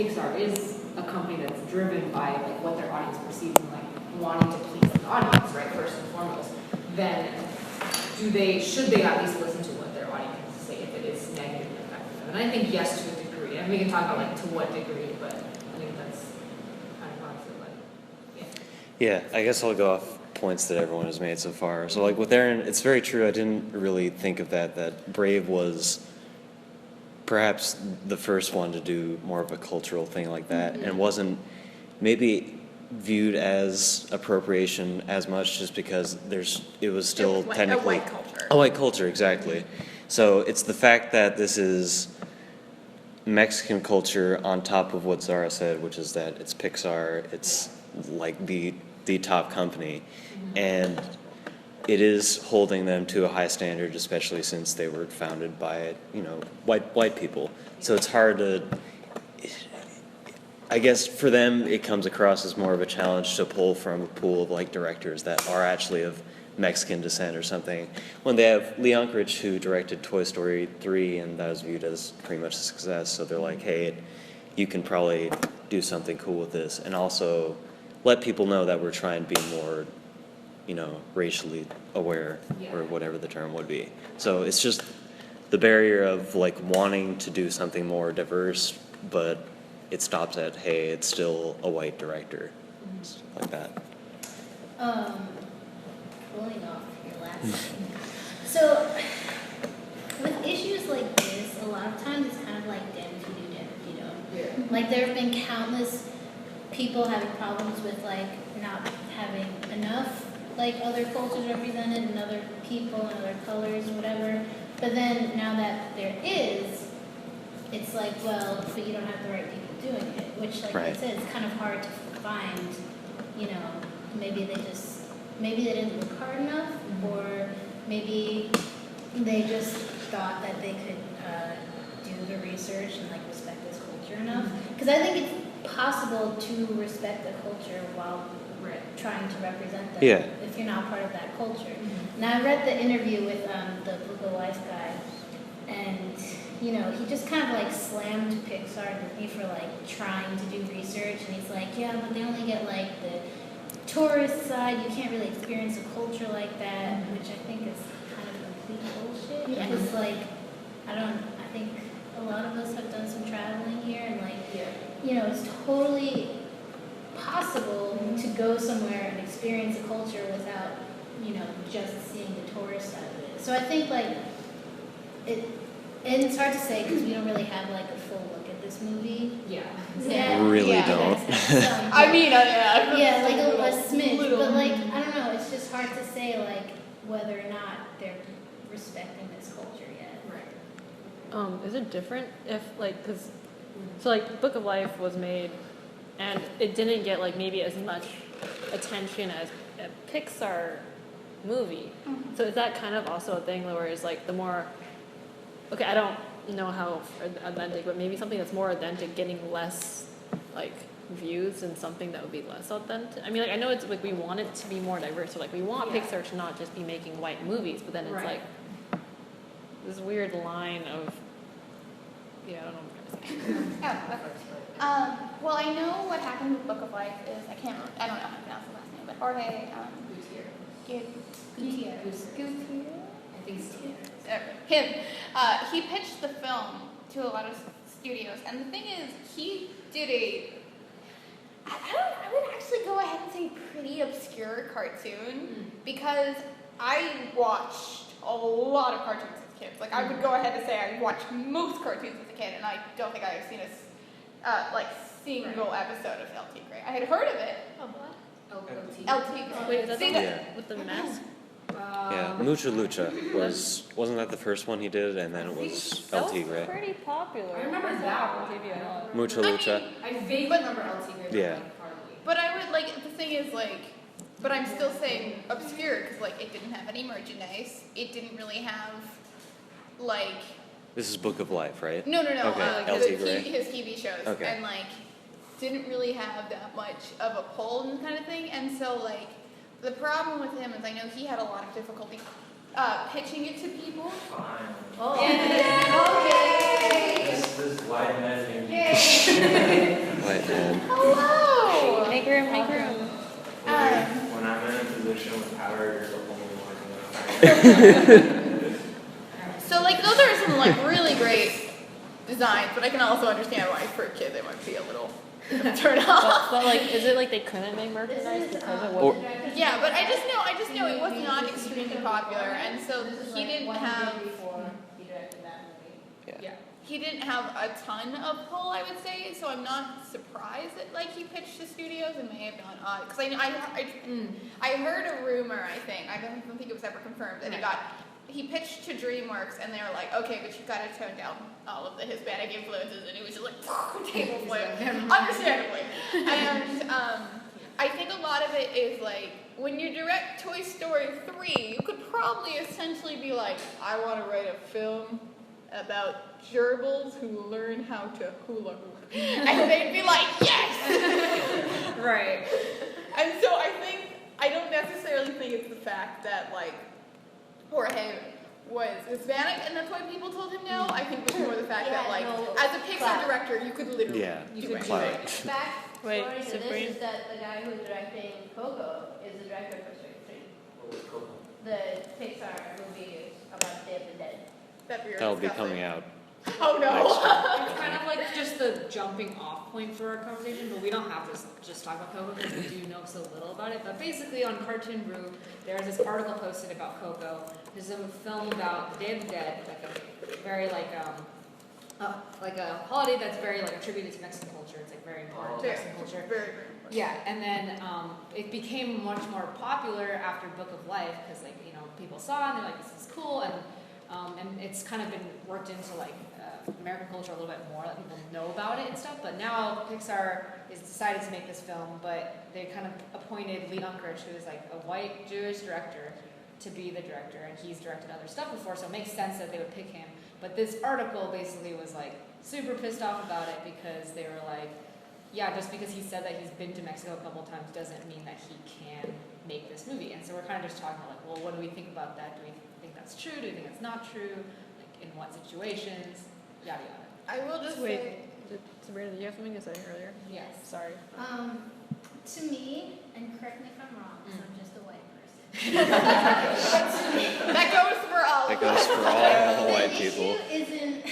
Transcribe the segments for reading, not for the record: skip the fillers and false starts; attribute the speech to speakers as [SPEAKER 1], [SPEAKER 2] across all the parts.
[SPEAKER 1] Pixar is a company that's driven by like what their audience perceives and like wanting to please the audience, right, first and foremost, then should they at least listen to what their audience has to say if it is negatively affecting them? And I think yes, to a degree. And we can talk about like to what degree, but I think that's kind of how I feel like.
[SPEAKER 2] Yeah, I guess I'll go off points that everyone has made so far. So like with Erin, it's very true. I didn't really think of that Brave was perhaps the first one to do more of a cultural thing like that, and wasn't maybe viewed as appropriation as much just because it was still technically a white culture, exactly. So it's the fact that this is Mexican culture on top of what Zara said, which is that it's Pixar, it's like the top company, and it is holding them to a high standard, especially since they were founded by white people. So it's hard to, I guess for them it comes across as more of a challenge to pull from a pool of like directors that are actually of Mexican descent or something. When they have Lee Unkrich, who directed Toy Story 3, and that was viewed as pretty much a success, so they're like, hey, you can probably do something cool with this, and also let people know that we're trying to be more, racially aware, or whatever the term would be. So it's just the barrier of like wanting to do something more diverse, but it stops at, hey, it's still a white director, like that.
[SPEAKER 3] Pulling off your last thing. So with issues like this, a lot of times it's kind of like damn if you do, damn if you don't. Yeah. Like there have been countless people having problems with like not having enough like other cultures represented and other people and other colors and whatever. But then now that there is, it's like, well, but you don't have the right people doing it, which like I said, it's kind of hard to find, maybe they didn't look hard enough, or maybe they just thought that they could do the research and like respect this culture enough. Because I think it's possible to respect the culture while trying to represent them if you're not part of that culture. Now I read the interview with the Book of Life guy, and he just kind of like slammed Pixar and Disney for like trying to do research, and he's like, yeah, but they only get like the tourist side, you can't really experience a culture like that, which I think is kind of complete bullshit. Because I think a lot of us have done some traveling here, and like, it's totally possible to go somewhere and experience a culture without, just seeing the tourist side of it. So I think like and it's hard to say because we don't really have like a full look at this movie.
[SPEAKER 2] Really don't.
[SPEAKER 4] I mean,
[SPEAKER 3] like a smidge, but like I don't know. It's just hard to say like whether or not they're respecting this culture yet.
[SPEAKER 4] Right. Is it different if like so Book of Life was made, and it didn't get like maybe as much attention as a Pixar movie. So is that kind of also a thing where it's like the more I don't know how authentic, but maybe something that's more authentic getting less like views than something that would be less authentic. I mean, like I know it's like we want it to be more diverse, so like we want Pixar to not just be making white movies, but then it's like this weird line of I don't know what I'm trying to say.
[SPEAKER 5] Well, I know what happened with Book of Life is I don't know how to pronounce the last name, but Jorge Gutierrez.
[SPEAKER 1] I think so.
[SPEAKER 5] Him. He pitched the film to a lot of studios, and the thing is, he did I would actually go ahead and say pretty obscure cartoon, because I watched a lot of cartoons as kids. Like, I would go ahead and say I watched most cartoons as a kid, and I don't think I've seen a single episode of LT Grey. I had heard of it.
[SPEAKER 3] Oh, what?
[SPEAKER 5] LT Grey.
[SPEAKER 4] Wait, is that with the mask?
[SPEAKER 2] Mucha Lucha wasn't that the first one he did, and then it was LT Grey.
[SPEAKER 4] Pretty popular.
[SPEAKER 1] I remember that one.
[SPEAKER 2] Mucha Lucha.
[SPEAKER 1] I vaguely remember LT Grey.
[SPEAKER 5] But I would the thing is but I'm still saying obscure because it didn't have any merchandise. It didn't really have
[SPEAKER 2] This is Book of Life, right?
[SPEAKER 5] No.
[SPEAKER 2] Okay. LT Grey.
[SPEAKER 5] His TV shows, and didn't really have that much of a pull and kind of thing, and so the problem with him is I know he had a lot of difficulty pitching it to people.
[SPEAKER 6] Fine.
[SPEAKER 5] Oh. Yeah. Okay.
[SPEAKER 6] This is wide messaging.
[SPEAKER 2] And
[SPEAKER 5] Hello!
[SPEAKER 4] Make room, make room.
[SPEAKER 6] When I'm in a position with power, you're the only one.
[SPEAKER 5] So like those are some like really great designs, but I can also understand why for a kid they might be a little turn off.
[SPEAKER 4] But like, is it like they couldn't make merchandise because it
[SPEAKER 2] Or-
[SPEAKER 4] wasn't?
[SPEAKER 5] Yeah, but I just know it was not extremely popular, and so he didn't have he didn't have a ton of pull, I would say. So I'm not surprised that like he pitched to studios and may have gone on because I heard a rumor. I don't think it was ever confirmed that he pitched to DreamWorks and they were like, okay, but you've got to tone down all of the Hispanic influences, and he was just like table flip, understandably. And I think a lot of it is like when you direct Toy Story 3, you could probably essentially be like, I want to write a film about gerbils who learn how to hula hoop, and they'd be like, yes,
[SPEAKER 1] Right.
[SPEAKER 5] And so I don't necessarily think it's the fact that like Jorge was Hispanic and that's why people told him no. I think it was more the fact that like as a Pixar director you could literally do anything.
[SPEAKER 4] Wait,
[SPEAKER 3] Backstory to
[SPEAKER 4] Sabrina?
[SPEAKER 3] this is that the guy who's directing Coco is the director of Toy Story 3.
[SPEAKER 6] What was Coco?
[SPEAKER 3] The Pixar movie about Day of the Dead.
[SPEAKER 2] That'll be coming out.
[SPEAKER 5] Oh no.
[SPEAKER 1] It's kind of like just the jumping off point for our conversation, but we don't have to just talk about Coco because we do know so little about it. But basically on Cartoon Brew, there's this article posted about Coco. There's a film about the Day of the Dead, like a very like a holiday that's very like attributed to Mexican culture. It's like very important to Mexican culture.
[SPEAKER 5] Very, very much.
[SPEAKER 1] Yeah, and then it became much more popular after Book of Life because like people saw it and they're like this is cool and it's kind of been worked into like American culture a little bit more, that people know about it and stuff. But now Pixar has decided to make this film, but they kind of appointed Lee Unkrich, who is like a white Jewish director, to be the director, and he's directed other stuff before, so it makes sense that they would pick him. But this article basically was like super pissed off about it because they were like, yeah, just because he said that he's been to Mexico a couple times doesn't mean that he can make this movie. And so we're kind of just talking about like, well, what do we think about that? Do we think that's true? Do we think it's not true? Like in what situations? Yada yada.
[SPEAKER 5] I will just
[SPEAKER 4] Wait,
[SPEAKER 5] say
[SPEAKER 4] Sabrina, did you have something to say earlier?
[SPEAKER 1] Yes.
[SPEAKER 4] Sorry.
[SPEAKER 3] To me, and correct me if I'm wrong, because I'm just a white person.
[SPEAKER 5] that goes for all.
[SPEAKER 2] That goes for all white
[SPEAKER 3] The
[SPEAKER 2] people.
[SPEAKER 3] issue isn't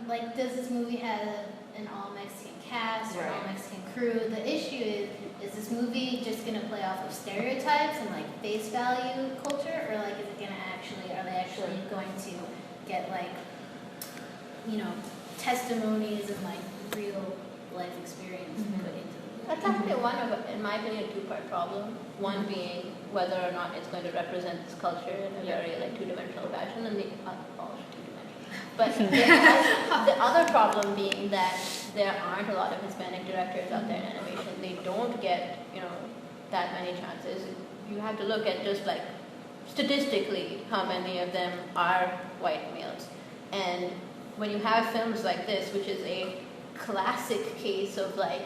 [SPEAKER 3] like does this movie have an all Mexican cast or an all Mexican crew? The issue is this movie just gonna play off of stereotypes and like face value culture, or like is it gonna are they actually going to get like testimonies and like real life experience put into the
[SPEAKER 7] That's actually one of, in my opinion, a two-part problem. One being whether or not it's going to represent this culture in a very like two-dimensional fashion, and the two-dimensional. But the other problem being that there aren't a lot of Hispanic directors out there in animation. They don't get that many chances. You have to look at just like statistically how many of them are white males, and when you have films like this, which is a classic case of like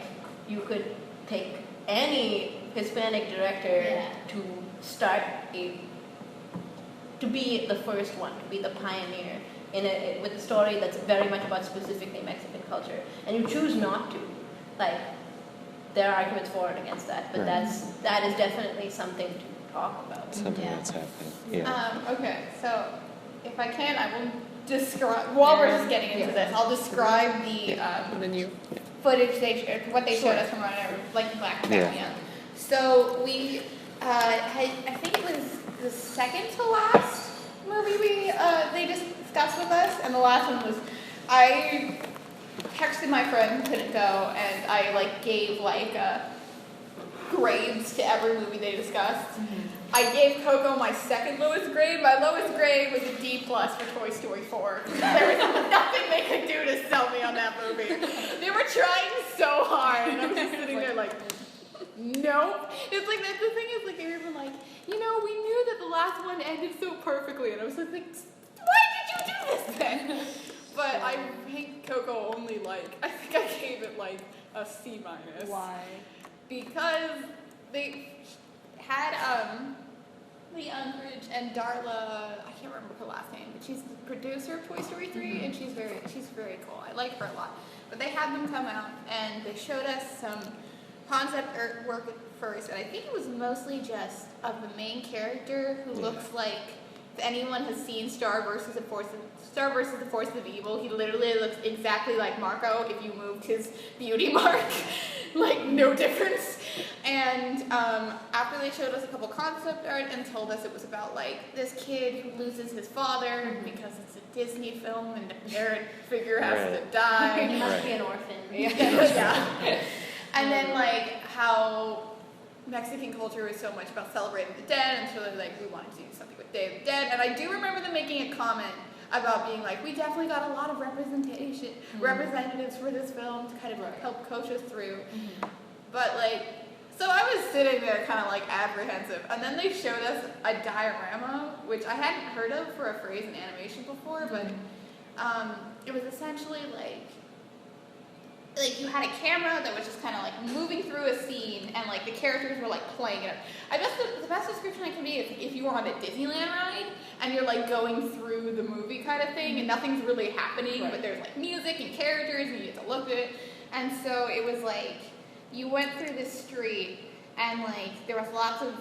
[SPEAKER 7] you could take any Hispanic director to start to be the first one, to be the pioneer with a story that's very much about specifically Mexican culture, and you choose not to. Like there are arguments for and against that, but
[SPEAKER 2] Right.
[SPEAKER 7] that is definitely something to talk about.
[SPEAKER 2] Something that's happening. Yeah.
[SPEAKER 5] Okay, so if I can, I will describe. While we're just getting into this, I'll describe the
[SPEAKER 4] And then you.
[SPEAKER 5] footage they showed, what they showed us from like Black Family. So we had, I think it was the second to last movie they discussed with us, and the last one was I texted my friend who couldn't go, and I like gave like grades to every movie they discussed. I gave Coco my second lowest grade. My lowest grade was a D+ for Toy Story 4. There was nothing they could do to sell me on that movie. They were trying so hard, and I was just sitting there like, nope. It's like the thing is like they were even like, we knew that the last one ended so perfectly, and I was like, why did you do this then? But I think Coco only I think I gave it like a C-.
[SPEAKER 1] Why?
[SPEAKER 5] Because they had Lee Unkrich and Darla, I can't remember her last name, but she's the producer of Toy Story 3, and she's very cool. I like her a lot. But they had them come out, and they showed us some concept artwork at first, and I think it was mostly just of the main character who looks like, if anyone has seen Star versus the Force of Evil, he literally looks exactly like Marco if you moved his beauty mark, like no difference. And after they showed us a couple concept art and told us it was about like this kid who loses his father because it's a Disney film and the parent figure has to die.
[SPEAKER 7] He must be an orphan.
[SPEAKER 5] Yeah. And then like how Mexican culture is so much about celebrating the dead, and so they're like, we wanted to do something with Day of the Dead. And I do remember them making a comment about being like, we definitely got a lot of representatives for this film to kind of help coach us through. But like, so I was sitting there kind of like apprehensive, and then they showed us a diorama, which I hadn't heard of for a phrase in animation before, but it was essentially like you had a camera that was just kind of like moving through a scene, and like the characters were like playing it. I guess the best description I can be is if you were on a Disneyland ride and you're like going through the movie kind of thing, and nothing's really happening, but there's like music and characters, and you get to look at it. And so it was like you went through this street, and like there was lots of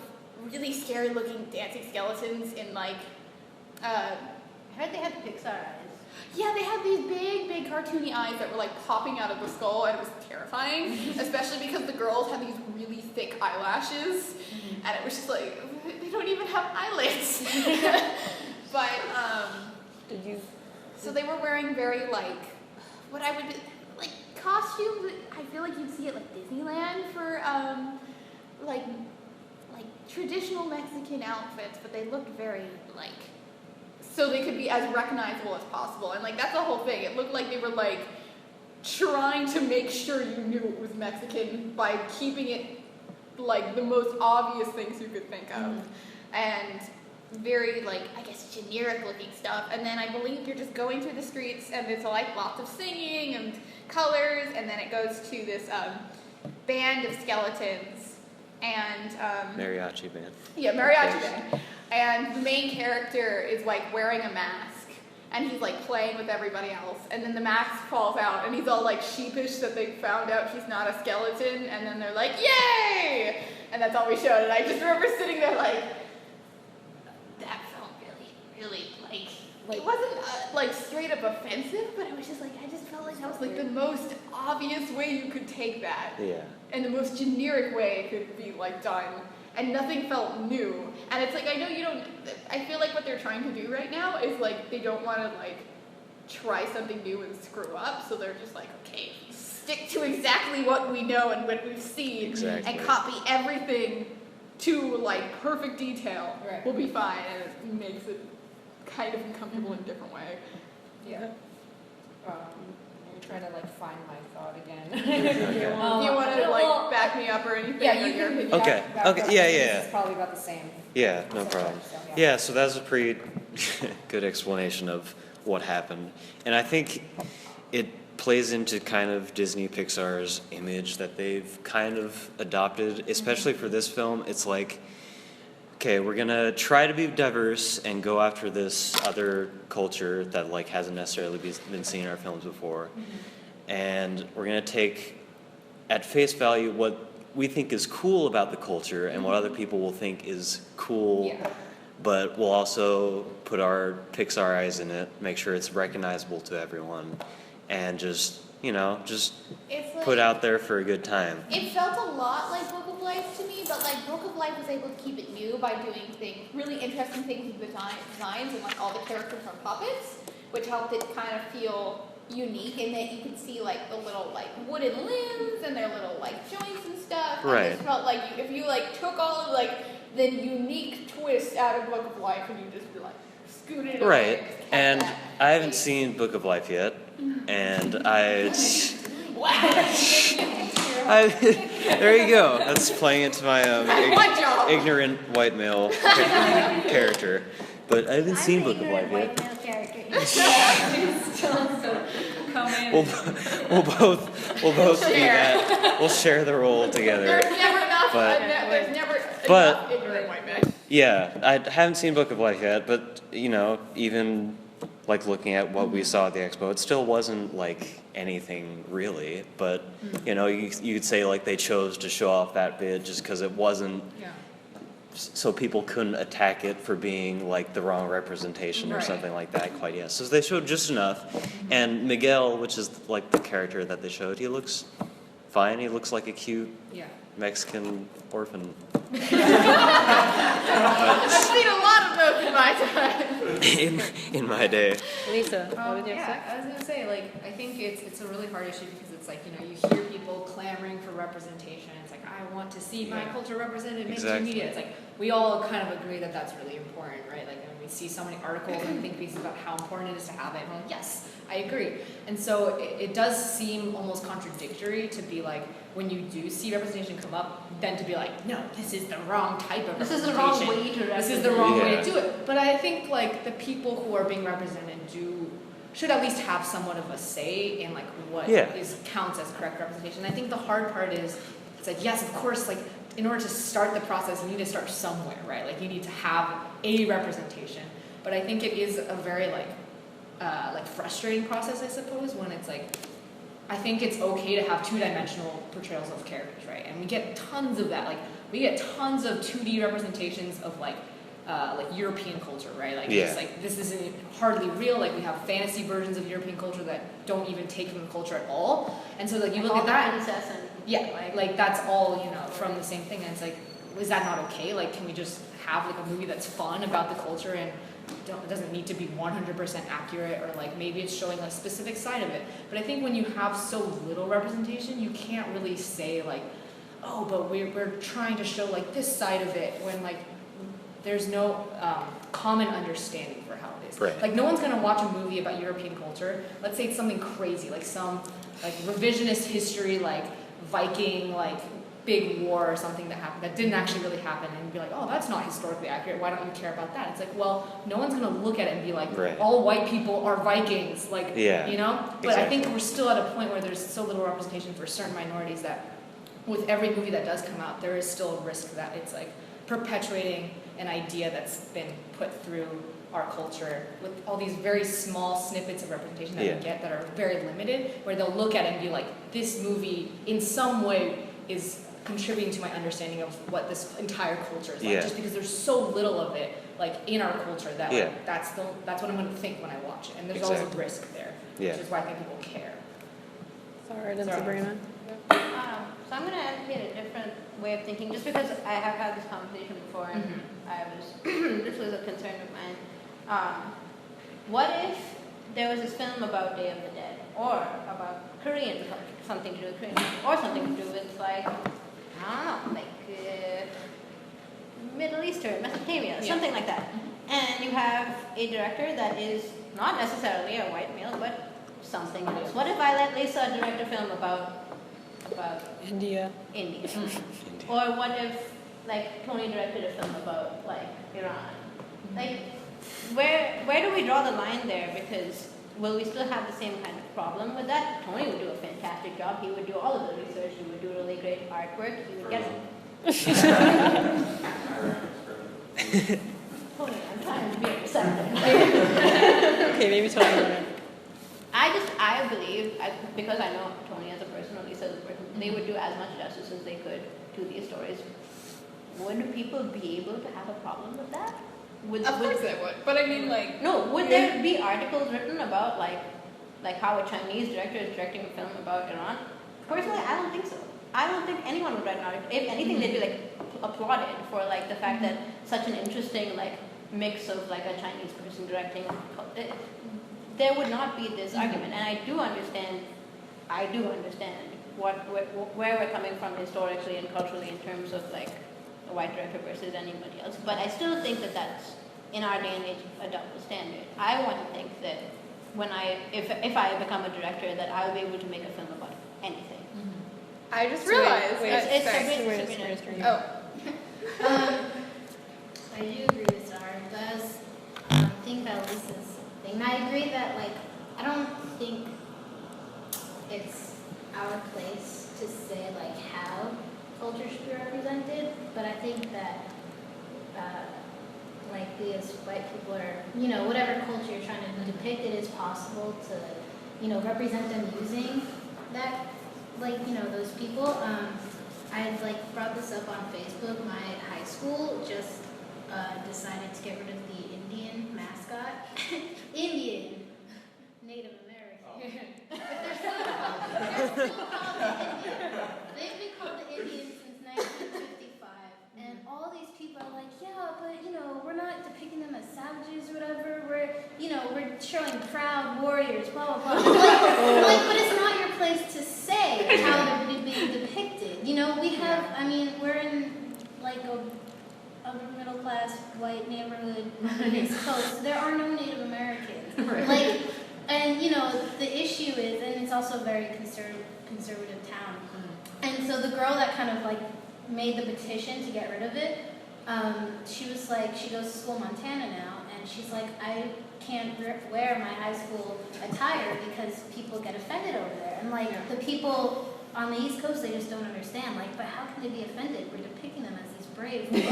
[SPEAKER 5] really scary looking dancing skeletons in like
[SPEAKER 7] I heard they had the Pixar eyes.
[SPEAKER 5] yeah, they had these big cartoony eyes that were like popping out of the skull, and it was terrifying, especially because the girls had these really thick eyelashes, and it was just like, they don't even have eyelids. But
[SPEAKER 4] Did you?
[SPEAKER 5] so they were wearing very like what I would like costumes. I feel like you'd see at like Disneyland for like traditional Mexican outfits, but they looked very like, so they could be as recognizable as possible. And like that's the whole thing. It looked like they were like trying to make sure you knew it was Mexican by keeping it like the most obvious things you could think of. And very like, I guess, generic looking stuff. And then I believe you're just going through the streets, and there's like lots of singing and colors, and then it goes to this band of skeletons and
[SPEAKER 2] Mariachi band.
[SPEAKER 5] yeah, mariachi band. And the main character is like wearing a mask, and he's like playing with everybody else, and then the mask falls out, and he's all like sheepish that they found out he's not a skeleton, and then they're like, yay! And that's all we showed. And I just remember sitting there like, that felt really like it wasn't like straight up offensive, but it was just like, I just felt like that was like the most obvious way you could take that.
[SPEAKER 2] Yeah.
[SPEAKER 5] And the most generic way it could be like done, and nothing felt new. And it's like, I know you don't, I feel like what they're trying to do right now is like, they don't want to like try something new and screw up, so they're just like, okay, stick to exactly what we know and what we've seen, and copy everything to like perfect detail, will be fine, and it makes it kind of uncomfortable in a different way.
[SPEAKER 1] Yeah. I'm trying to like find my thought again.
[SPEAKER 5] Do you want to like back me up or anything?
[SPEAKER 1] Yeah, you
[SPEAKER 5] or your
[SPEAKER 1] can.
[SPEAKER 5] opinion?
[SPEAKER 2] Okay.
[SPEAKER 1] back
[SPEAKER 2] Okay.
[SPEAKER 1] up.
[SPEAKER 2] Yeah.
[SPEAKER 1] This
[SPEAKER 2] Yeah.
[SPEAKER 1] is probably about the same.
[SPEAKER 2] Yeah. No problem.
[SPEAKER 1] So,
[SPEAKER 2] Yeah. So that's a pretty good explanation of what happened, and I think it plays into kind of Disney Pixar's image that they've kind of adopted, especially for this film. It's like, okay, we're gonna try to be diverse and go after this other culture that like hasn't necessarily been seen in our films before, and we're gonna take at face value what we think is cool about the culture and what other people will think is cool, but we'll also put our Pixar eyes in it, make sure it's recognizable to everyone, and just, you know, just
[SPEAKER 5] It's like,
[SPEAKER 2] put out there for a good time.
[SPEAKER 5] it felt a lot like Book of Life to me, but like Book of Life was able to keep it new by doing things, really interesting things with designs, and like all the characters are puppets, which helped it kind of feel unique in that you could see like the little like wooden limbs and their little like joints and stuff.
[SPEAKER 2] Right.
[SPEAKER 5] It just felt like if you like took all of like the unique twist out of Book of Life and you just like scooted it away
[SPEAKER 2] Right,
[SPEAKER 5] and just kept
[SPEAKER 2] and
[SPEAKER 5] that
[SPEAKER 2] I haven't
[SPEAKER 5] face.
[SPEAKER 2] seen Book of Life yet, and I there you go. That's playing into my
[SPEAKER 5] Good job.
[SPEAKER 2] ignorant white male character. But I haven't seen Book of Life yet. We'll both be that. We'll share the role together.
[SPEAKER 5] There's never enough.
[SPEAKER 2] But-
[SPEAKER 5] There's never
[SPEAKER 2] but-
[SPEAKER 5] enough ignorant white men.
[SPEAKER 2] Yeah, I haven't seen Book of Life yet, but you know, even like looking at what we saw at the expo, it still wasn't like anything really, but you know, you could say like they chose to show off that bit just because it wasn't,
[SPEAKER 1] Yeah.
[SPEAKER 2] so people couldn't attack it for being like the wrong representation or
[SPEAKER 1] Right.
[SPEAKER 2] something like that quite yet. So they showed just enough. And Miguel, which is like the character that they showed, he looks fine. He looks like a cute
[SPEAKER 1] Yeah.
[SPEAKER 2] Mexican orphan.
[SPEAKER 5] I've seen a lot of those in my time.
[SPEAKER 2] in my day.
[SPEAKER 4] Lisa, what did you
[SPEAKER 1] Yeah,
[SPEAKER 4] say?
[SPEAKER 1] I was gonna say, like, I think it's a really hard issue because it's like, you know, you hear people clamoring for representation. It's like, I want to see my culture represented in mainstream
[SPEAKER 2] Exactly.
[SPEAKER 1] media. It's like, we all kind of agree that that's really important, right? Like, when we see so many articles and think pieces about how important it is to have it, and we're like, yes, I agree. And so it does seem almost contradictory to be like, when you do see representation come up, then to be like, no, this is the wrong type of
[SPEAKER 7] This is the
[SPEAKER 1] representation.
[SPEAKER 7] wrong way to represent.
[SPEAKER 1] This is the wrong way
[SPEAKER 2] Yeah.
[SPEAKER 1] to do it. But I think like the people who are being represented should at least have somewhat of a say in like what
[SPEAKER 2] Yeah.
[SPEAKER 1] counts as correct representation. I think the hard part is it's like, yes, of course, like in order to start the process, you need to start somewhere, right? Like you need to have a representation. But I think it is a very like frustrating process, I suppose, when it's like, I think it's okay to have two-dimensional portrayals of characters, right? And we get tons of that. Like we get tons of 2D representations of like European culture, right? Like
[SPEAKER 2] Yeah.
[SPEAKER 1] it's like this isn't hardly real. Like we have fantasy versions of European culture that don't even take from the culture at all. And so like you look at that,
[SPEAKER 7] Princess and
[SPEAKER 1] yeah, like that's all, you know, from the same thing. And it's like, is that not okay? Like, can we just have like a movie that's fun about the culture and it doesn't need to be 100% accurate, or like maybe it's showing a specific side of it. But I think when you have so little representation, you can't really say like, oh, but we're trying to show like this side of it, when like there's no common understanding for how it is.
[SPEAKER 2] Right.
[SPEAKER 1] Like no one's gonna watch a movie about European culture. Let's say it's something crazy, like some like revisionist history, like Viking, like big war or something that happened that didn't actually really happen, and be like, oh, that's not historically accurate. Why don't you care about that? It's like, well, no one's gonna look at it and be like,
[SPEAKER 2] Right.
[SPEAKER 1] all white people are Vikings, like,
[SPEAKER 2] Yeah,
[SPEAKER 1] you know. But I think
[SPEAKER 2] exactly.
[SPEAKER 1] we're still at a point where there's so little representation for certain minorities that, with every movie that does come out, there is still a risk that it's like perpetuating an idea that's been put through our culture with all these very small snippets of representation that
[SPEAKER 2] Yeah.
[SPEAKER 1] we get that are very limited, where they'll look at it and be like, this movie in some way is contributing to my understanding of what this entire culture is like,
[SPEAKER 2] Yeah.
[SPEAKER 1] just because there's so little of it like in our culture that
[SPEAKER 2] Yeah.
[SPEAKER 1] like, that's what I'm going to think when I watch it, and there's always a
[SPEAKER 2] Exactly.
[SPEAKER 1] risk there,
[SPEAKER 2] Yeah.
[SPEAKER 1] which is why I think people care.
[SPEAKER 4] Sorry, then
[SPEAKER 1] Sorry.
[SPEAKER 4] Sabrina.
[SPEAKER 7] So I'm going to advocate a different way of thinking, just because I have had this conversation before, and this was a concern of mine. What if there was this film about Day of the Dead, or about Korean culture, something to do with Korean, or something to do with like, I don't know, like Middle Eastern, Mesopotamia,
[SPEAKER 1] Yeah.
[SPEAKER 7] something like that. And you have a director that is not necessarily a white male, but something else. What if I let Lisa direct a film about
[SPEAKER 4] India.
[SPEAKER 7] India? Or what if like Tony directed a film about like Iran? Like where do we draw the line there? Because will we still have the same kind of problem with that? Tony would do a fantastic job. He would do all of the research. He would do really great artwork. He would get Tony, I'm trying to be receptive.
[SPEAKER 4] Okay, maybe Tony Leonard.
[SPEAKER 7] I believe, because I know Tony as a person, or Lisa as a person, they would do as much justice as they could to these stories. Would people be able to have a problem with that?
[SPEAKER 5] Of course they would, but I mean like.
[SPEAKER 7] No, would there be articles written about like how a Chinese director is directing a film about Iran? Personally, I don't think so. I don't think anyone would write an article. If anything, they'd be like applauded for like the fact that such an interesting like mix of like a Chinese person directing. There would not be this argument, and I do understand where we're coming from historically and culturally in terms of like a white director versus anybody else. But I still think that that's, in our day and age, a double standard. I want to think that if I become a director, that I'll be able to make a film about anything.
[SPEAKER 5] I just realized.
[SPEAKER 7] It's
[SPEAKER 5] sorry.
[SPEAKER 7] Sabrina.
[SPEAKER 5] Oh.
[SPEAKER 3] I do agree with Zara. It does think about Lisa's thing. And I agree that, like, I don't think it's our place to say, like, how culture should be represented, but I think that like because white people are, whatever culture you're trying to depict, it is possible to, represent them using that, those people. I had brought this up on Facebook. My high school just decided to get rid of the Indian mascot. Indian, Native American. But they're still called the Indian. They've been called the Indian since 1955. And all these people are like, yeah, but we're not depicting them as savages or whatever. We're showing proud warriors, blah blah blah. But it's not your place to say how they're being depicted. We have. I mean, we're in a upper middle class white neighborhood on the East Coast. There are no Native Americans.
[SPEAKER 1] Right.
[SPEAKER 3] And the issue is, and it's also a very conservative town. And so the girl that kind of made the petition to get rid of it, she was she goes to school in Montana now, and she's like, I can't wear my high school attire because people get offended over there. And the people on the East Coast, they just don't understand. But how can they be offended? We're depicting them as these brave and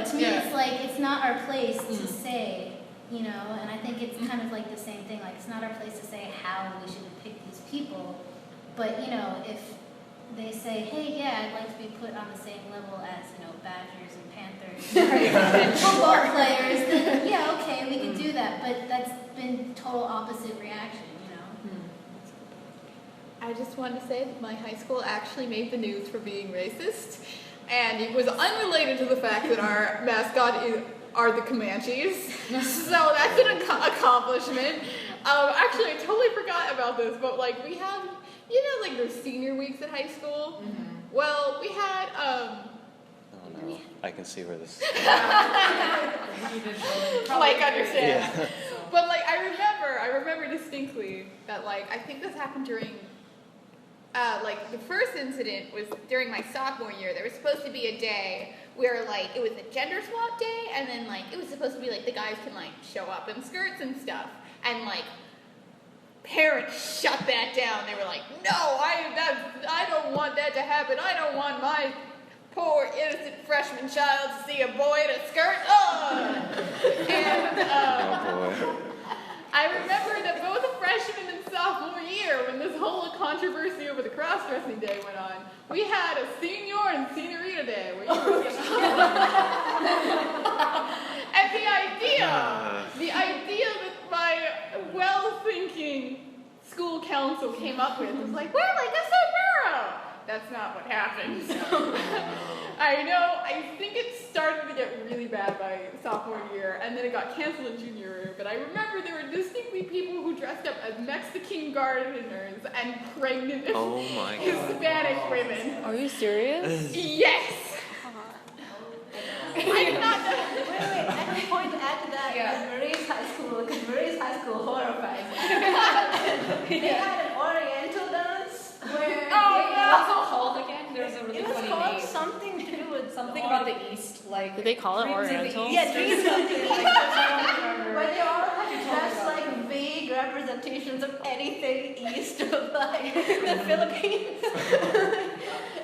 [SPEAKER 3] to me it's not our place to say, and I think it's kind of the same thing. It's not our place to say how we should depict these people, but if they say, hey, yeah, I'd like to be put on the same level as, Badgers and Panthers and football players, then yeah, okay, we can do that. But that's been total opposite reaction,
[SPEAKER 5] I just wanted to say that my high school actually made the news for being racist, and it was unrelated to the fact that our mascot are the Comanches. So that's an accomplishment. Actually, I totally forgot about this, but we have, there's senior weeks at high school.
[SPEAKER 1] Mm-hmm.
[SPEAKER 5] Well, we had
[SPEAKER 2] Oh no, I can see where this is.
[SPEAKER 5] Understand.
[SPEAKER 2] Yeah.
[SPEAKER 5] But I remember distinctly that I think this happened during the first incident was during my sophomore year. There was supposed to be a day where it was a gender swap day, and then it was supposed to be the guys can show up in skirts and stuff, and parents shut that down. They were like, no, I don't want that to happen. I don't want my poor innocent freshman child to see a boy in a skirt. And
[SPEAKER 2] Oh boy.
[SPEAKER 5] I remember that both a freshman and sophomore year, when this whole controversy over the cross-dressing day went on, we had a senior and senorita day where you were and the idea that my well-thinking school council came up with was we're like a sombrero. That's not what happened. So, I know, I think it started to get really bad by sophomore year, and then it got canceled in junior year, but I remember there were distinctly people who dressed up as Mexican gardeners and pregnant
[SPEAKER 2] Oh my God.
[SPEAKER 5] Hispanic women.
[SPEAKER 4] Are you serious?
[SPEAKER 5] Yes! I did not know.
[SPEAKER 7] Wait, I have a point to add to that.
[SPEAKER 1] Yeah.
[SPEAKER 7] Marie's high school, because Marie's high school horrifies me. They had an Oriental dance where
[SPEAKER 1] What's it called again? There's a really
[SPEAKER 7] it was
[SPEAKER 1] funny
[SPEAKER 7] called
[SPEAKER 1] name.
[SPEAKER 7] something to do with
[SPEAKER 1] Something about the East,
[SPEAKER 4] Did they call it
[SPEAKER 1] Dreams of the
[SPEAKER 4] Oriental?
[SPEAKER 1] East.
[SPEAKER 7] Yeah, Dreams of the East.
[SPEAKER 1] I don't remember.
[SPEAKER 7] But they all had just vague representations of anything east of the Philippines.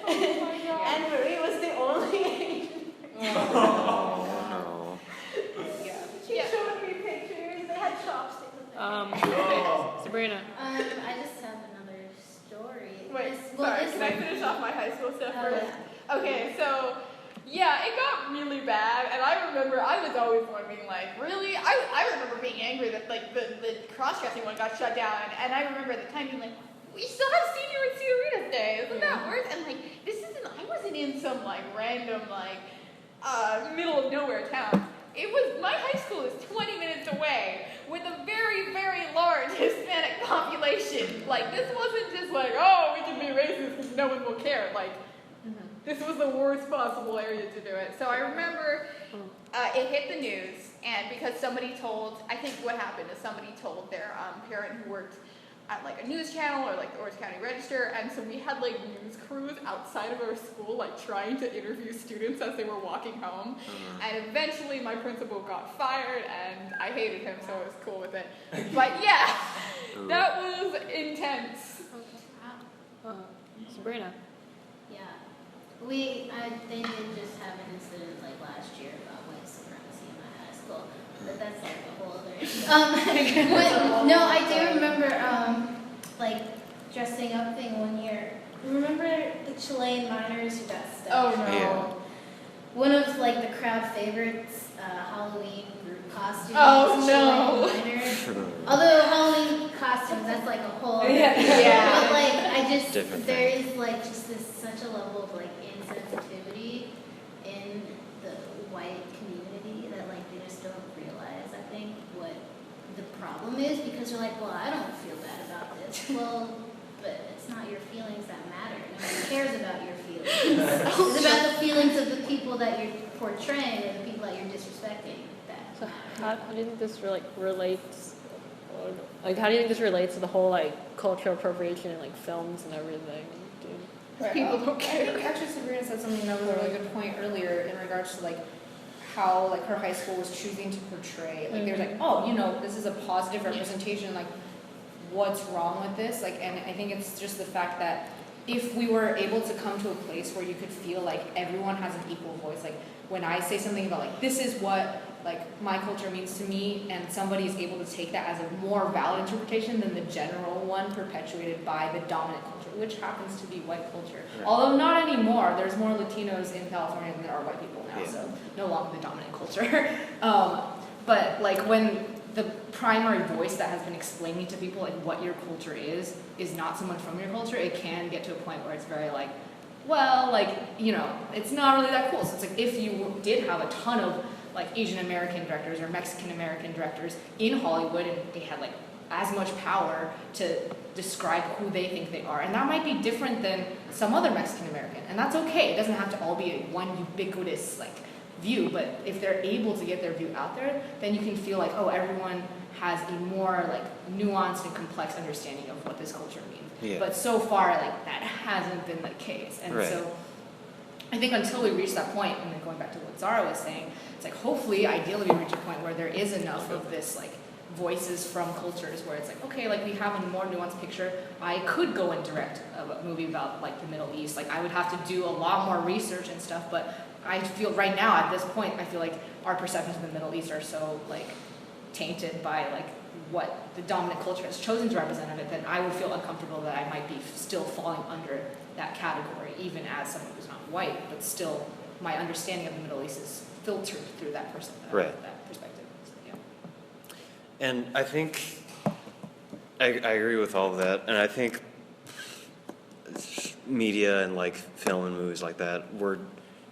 [SPEAKER 7] And Marie was the only Asian.
[SPEAKER 2] Oh
[SPEAKER 1] Yeah.
[SPEAKER 7] She showed me pictures. They had chopsticks.
[SPEAKER 4] Sabrina.
[SPEAKER 3] I just have another story.
[SPEAKER 5] Wait,
[SPEAKER 3] This-
[SPEAKER 5] sorry,
[SPEAKER 3] this
[SPEAKER 5] can I
[SPEAKER 3] one-
[SPEAKER 5] finish off my high school stuff
[SPEAKER 3] Oh,
[SPEAKER 5] first?
[SPEAKER 3] yeah.
[SPEAKER 5] Okay, so, yeah, it got really bad, and I remember I was always one being really? I remember being angry that, the cross-dressing one got shut down, and I remember at the time being we still have senior and senoritas day, isn't that worse? And, I wasn't in some, random, middle of nowhere town. My high school is 20 minutes away with a very, very large Hispanic population. This wasn't just oh, we can be racist because no one will care. This was the worst possible area to do it. So I remember it hit the news, and because somebody told, I think what happened is somebody told their parent who worked at a news channel or the Orange County Register, and so we had news crews outside of our school trying to interview students as they were walking home, and eventually my principal got fired, and I hated him, so I was cool with it. But yeah, that was intense.
[SPEAKER 4] Sabrina.
[SPEAKER 3] Yeah. They did just have an incident like last year about white supremacy in my high school, but that's like a whole other issue. But no, I do remember like dressing up thing one year. Remember the Chilean miners who got stuck?
[SPEAKER 1] Oh, no.
[SPEAKER 2] Yeah.
[SPEAKER 3] One of like the crowd favorites, Halloween group costumes.
[SPEAKER 1] Oh,
[SPEAKER 3] Chilean miners. Although Halloween costumes, that's like a whole other
[SPEAKER 1] Yeah.
[SPEAKER 3] issue.
[SPEAKER 1] Yeah.
[SPEAKER 3] But like I just
[SPEAKER 2] Different
[SPEAKER 3] there
[SPEAKER 2] thing.
[SPEAKER 3] is like just this such a level of like insensitivity in the white community that like they just don't realize, I think, what the problem is, because they're like, well, I don't feel bad about this. Well, but it's not your feelings that matter. No one cares about your feelings. It's about the feelings of the people that you're portraying or the people that you're disrespecting that
[SPEAKER 4] So
[SPEAKER 3] matter.
[SPEAKER 4] how do you think this relates? Like, how do you think this relates to the whole like cultural appropriation in like films and everything? Dude?
[SPEAKER 1] People don't
[SPEAKER 8] I
[SPEAKER 1] care.
[SPEAKER 8] think actually Sabrina said something that was a really good point earlier in regards to like how like her high school was choosing to portray. Like they were like, oh, you know, this is a positive representation. Like, what's wrong with this? Like, and I think it's just the fact that if we were able to come to a place where you could feel like everyone has an equal voice, like when I say something about like this is what like my culture means to me, and somebody is able to take that as a more valid interpretation than the general one perpetuated by the dominant culture, which happens to be white culture.
[SPEAKER 2] Right.
[SPEAKER 8] Although not anymore. There's more Latinos in California than there are white people now,
[SPEAKER 2] Yeah.
[SPEAKER 8] so no longer the dominant culture. But like when the primary voice that has been explaining to people like what your culture is not someone from your culture, it can get to a point where it's very like, well, like, you know, it's not really that cool. So it's like if you did have a ton of like Asian American directors or Mexican American directors in Hollywood and they had like as much power to describe who they think they are, and that might be different than some other Mexican American, and that's okay. It doesn't have to all be a one ubiquitous like view, but if they're able to get their view out there, then you can feel like, oh, everyone has a more like nuanced and complex understanding of what this culture means.
[SPEAKER 2] Yeah.
[SPEAKER 8] But so far, like that hasn't been the case, and
[SPEAKER 2] Right.
[SPEAKER 8] so I think until we reach that point, and then going back to what Zara was saying, it's like hopefully, ideally, we reach a point where there is enough of this like voices from cultures where it's like, okay, like we have a more nuanced picture. I could go and direct a movie about like the Middle East. Like I would have to do a lot more research and stuff, but I feel right now at this point, I feel like our perceptions of the Middle East are so like tainted by like what the dominant culture has chosen to represent of it, that I would feel uncomfortable that I might be still falling under that category, even as someone who's not white, but still my understanding of the Middle East is filtered through that person,
[SPEAKER 2] Right.
[SPEAKER 8] that perspective. So, yeah.
[SPEAKER 2] And I think I agree with all of that, and I think media and like film and movies like that, we're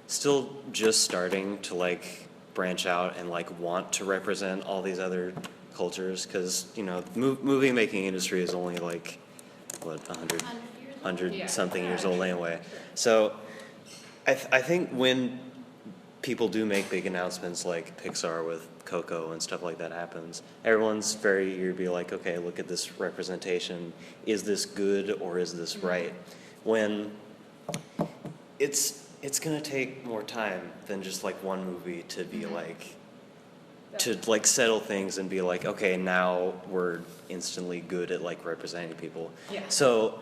[SPEAKER 2] still just starting to like branch out and like want to represent all these other cultures, because you know movie making industry is only like what 100
[SPEAKER 8] Yeah.
[SPEAKER 2] something years old anyway. So I think when people do make big announcements like Pixar with Coco and stuff like that happens, everyone's very eager to be like, okay, look at this representation. Is this good or is this right? When it's gonna take more time than just like one movie to be like, to like settle things and be like, okay, now we're instantly good at like representing people.
[SPEAKER 8] Yeah.
[SPEAKER 2] So,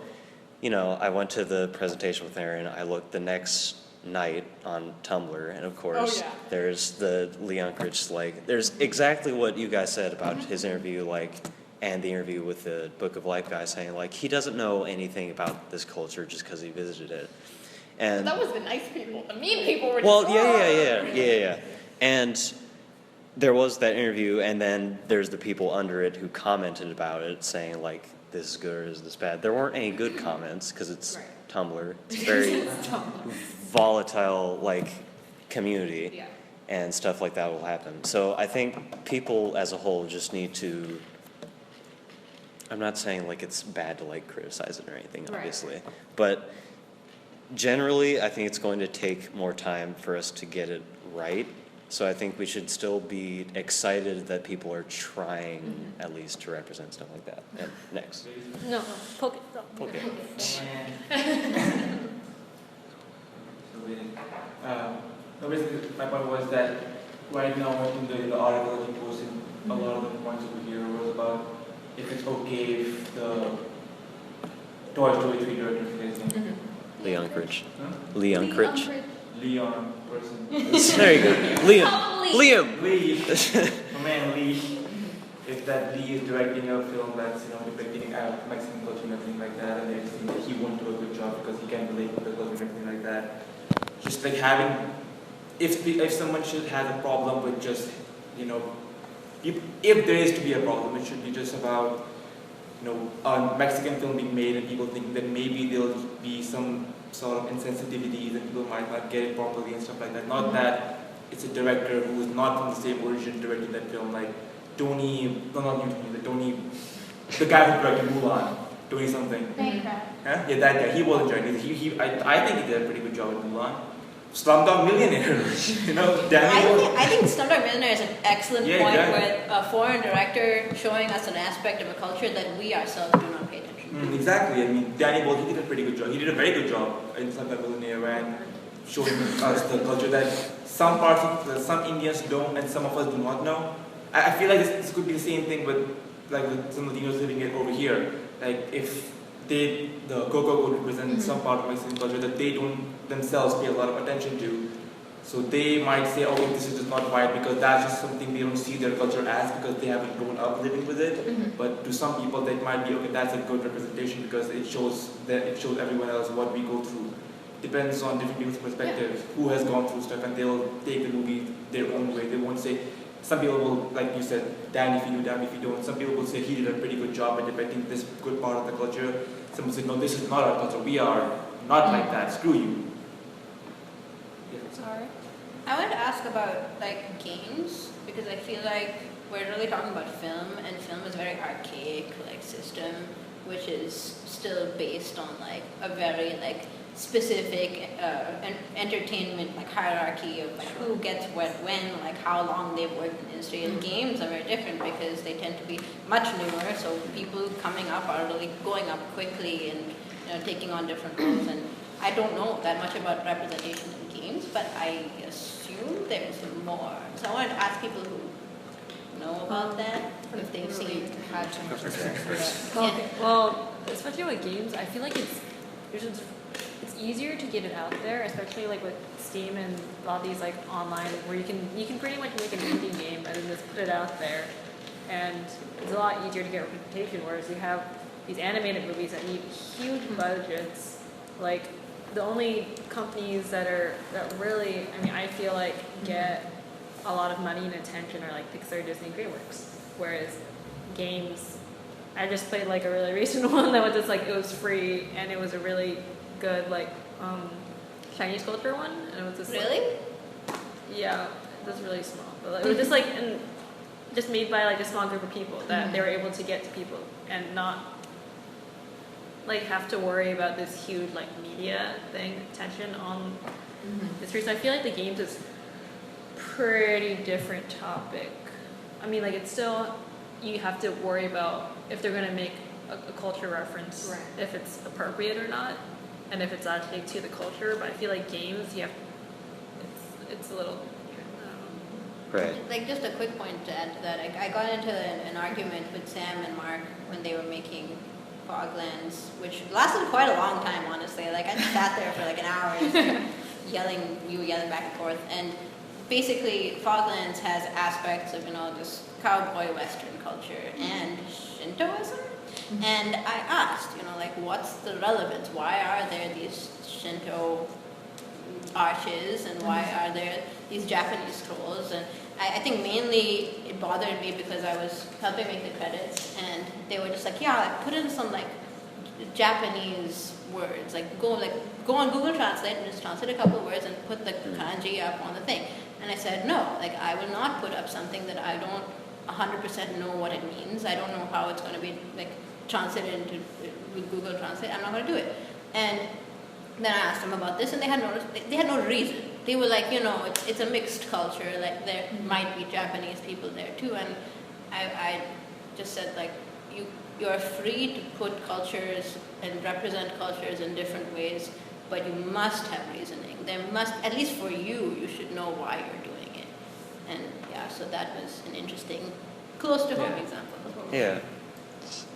[SPEAKER 2] you know, I went to the presentation with Erin. I looked the next night on Tumblr, and of course,
[SPEAKER 1] yeah.
[SPEAKER 2] there's the Lee Unkrich, like, there's exactly what you guys said about his interview, like, and the interview with the Book of Life guy saying, like, he doesn't know anything about this culture just because he visited it. And
[SPEAKER 5] That was the nice people. The mean people were just,
[SPEAKER 2] well, yeah. And there was that interview, and then there's the people under it who commented about it, saying like, "This is good or is this bad?" There weren't any good comments because it's
[SPEAKER 8] Right.
[SPEAKER 2] Tumblr. It's very volatile, like community,
[SPEAKER 8] Yeah.
[SPEAKER 2] and stuff like that will happen. So I think people as a whole just need to. I'm not saying like it's bad to like criticize it or anything,
[SPEAKER 8] Right.
[SPEAKER 2] obviously, but generally, I think it's going to take more time for us to get it right. So I think we should still be excited that people are trying at least to represent stuff like that. And next.
[SPEAKER 4] No, Pulkit.
[SPEAKER 2] Okay.
[SPEAKER 6] So basically, my point was that right now in the article that you posted, a lot of the points over here was about if it's okay if the Toy Story 3 director stays in.
[SPEAKER 2] Lee Unkrich.
[SPEAKER 6] Huh?
[SPEAKER 2] Lee Unkrich.
[SPEAKER 6] Leon person.
[SPEAKER 2] There you go. Liam. Liam.
[SPEAKER 6] Lee. My man Lee. If that Lee is directing a film that's depicting Mexican culture and everything like that, and they're saying that he won't do a good job because he can't relate to the culture and everything like that. Just like having, if someone should have a problem with just if there is to be a problem, it should be just about a Mexican film being made and people think that maybe there'll be some sort of insensitivities and people might not get it properly and stuff like that. Not that it's a director who is not from the same origin directing that film, like Tony, the guy who directed Mulan, Tony something.
[SPEAKER 5] Minecraft.
[SPEAKER 6] Huh? Yeah, that guy. He wasn't directing. I think he did a pretty good job at Mulan. Slumdog Millionaire, Daniel.
[SPEAKER 7] I think Slumdog Millionaire is an excellent point
[SPEAKER 6] exactly.
[SPEAKER 7] with a foreign director showing us an aspect of a culture that we ourselves do not pay attention to.
[SPEAKER 6] Exactly. I mean, Danny Boyle, he did a pretty good job. He did a very good job in Slumdog Millionaire and showing us the culture that some Indians don't and some of us do not know. I feel like this could be the same thing with some Latinos living over here. Like if the Coco would represent some part of Mexican culture that they don't themselves pay a lot of attention to. So they might say, oh, this is just not right because that's just something they don't see their culture as because they haven't grown up living with it. But to some people that might be, okay, that's a good representation because it shows everyone else what we go through. Depends on different people's perspectives, who has gone through stuff, and they'll take the movie their own way. They won't say, some people will, like you said, damn if you do, damn if you don't. Some people will say he did a pretty good job at depicting this good part of the culture. Some will say, no, this is not our culture. We are not like that. Screw you.
[SPEAKER 4] Sorry.
[SPEAKER 7] I wanted to ask about games because I feel like we're really talking about film, and film is a very archaic system, which is still based on a very specific entertainment hierarchy of who gets what when, how long they've worked in the industry. And games are very different because they tend to be much newer, so people coming up are really going up quickly and taking on different roles. And I don't know that much about representation in games, but I assume there's more. So I wanted to ask people who know about that, if they've seen.
[SPEAKER 8] Had too much experience with that.
[SPEAKER 4] Well, especially with games, I feel like it's easier to get it out there, especially with Steam and a lot of these online where you can pretty much make an indie game and then just put it out there, and it's a lot easier to get representation. Whereas you have these animated movies that need huge budgets. The only companies that really, I feel get a lot of money and attention are Pixar, Disney, DreamWorks. Whereas games, I just played a really recent one that was just it was free and it was a really good Chinese culture one, and it was just
[SPEAKER 7] Really?
[SPEAKER 4] Yeah, it was really small, but it was just just made by a small group of people that they were able to get to people and not have to worry about this huge media attention on this reason. I feel like the games is pretty different topic. It's still, you have to worry about if they're going to make a culture reference, if it's appropriate or not, and if it's actually to the culture. But I feel like games, it's a little,
[SPEAKER 2] Right.
[SPEAKER 7] Just a quick point to add to that. I got into an argument with Sam and Mark when they were making Foglands, which lasted quite a long time, honestly. I just sat there for an hour just we were yelling back and forth. And basically, Foglands has aspects of, this cowboy western culture and Shintoism. And I asked, what's the relevance? Why are there these Shinto arches and why are there these Japanese scrolls? And I think mainly it bothered me because I was helping make the credits and they were just put in some Japanese words, go on Google Translate and just translate a couple of words and put the kanji up on the thing. And I said, no, I will not put up something that I don't 100% know what it means. I don't know how it's going to be translated into with Google Translate. I'm not going to do it. And then I asked them about this, and they had no reason. They were it's a mixed culture. There might be Japanese people there too. And I just said you're free to put cultures and represent cultures in different ways, but you must have reasoning. There must, at least for you should know why you're doing it. And so that was an interesting, close to home example.
[SPEAKER 2] Yeah.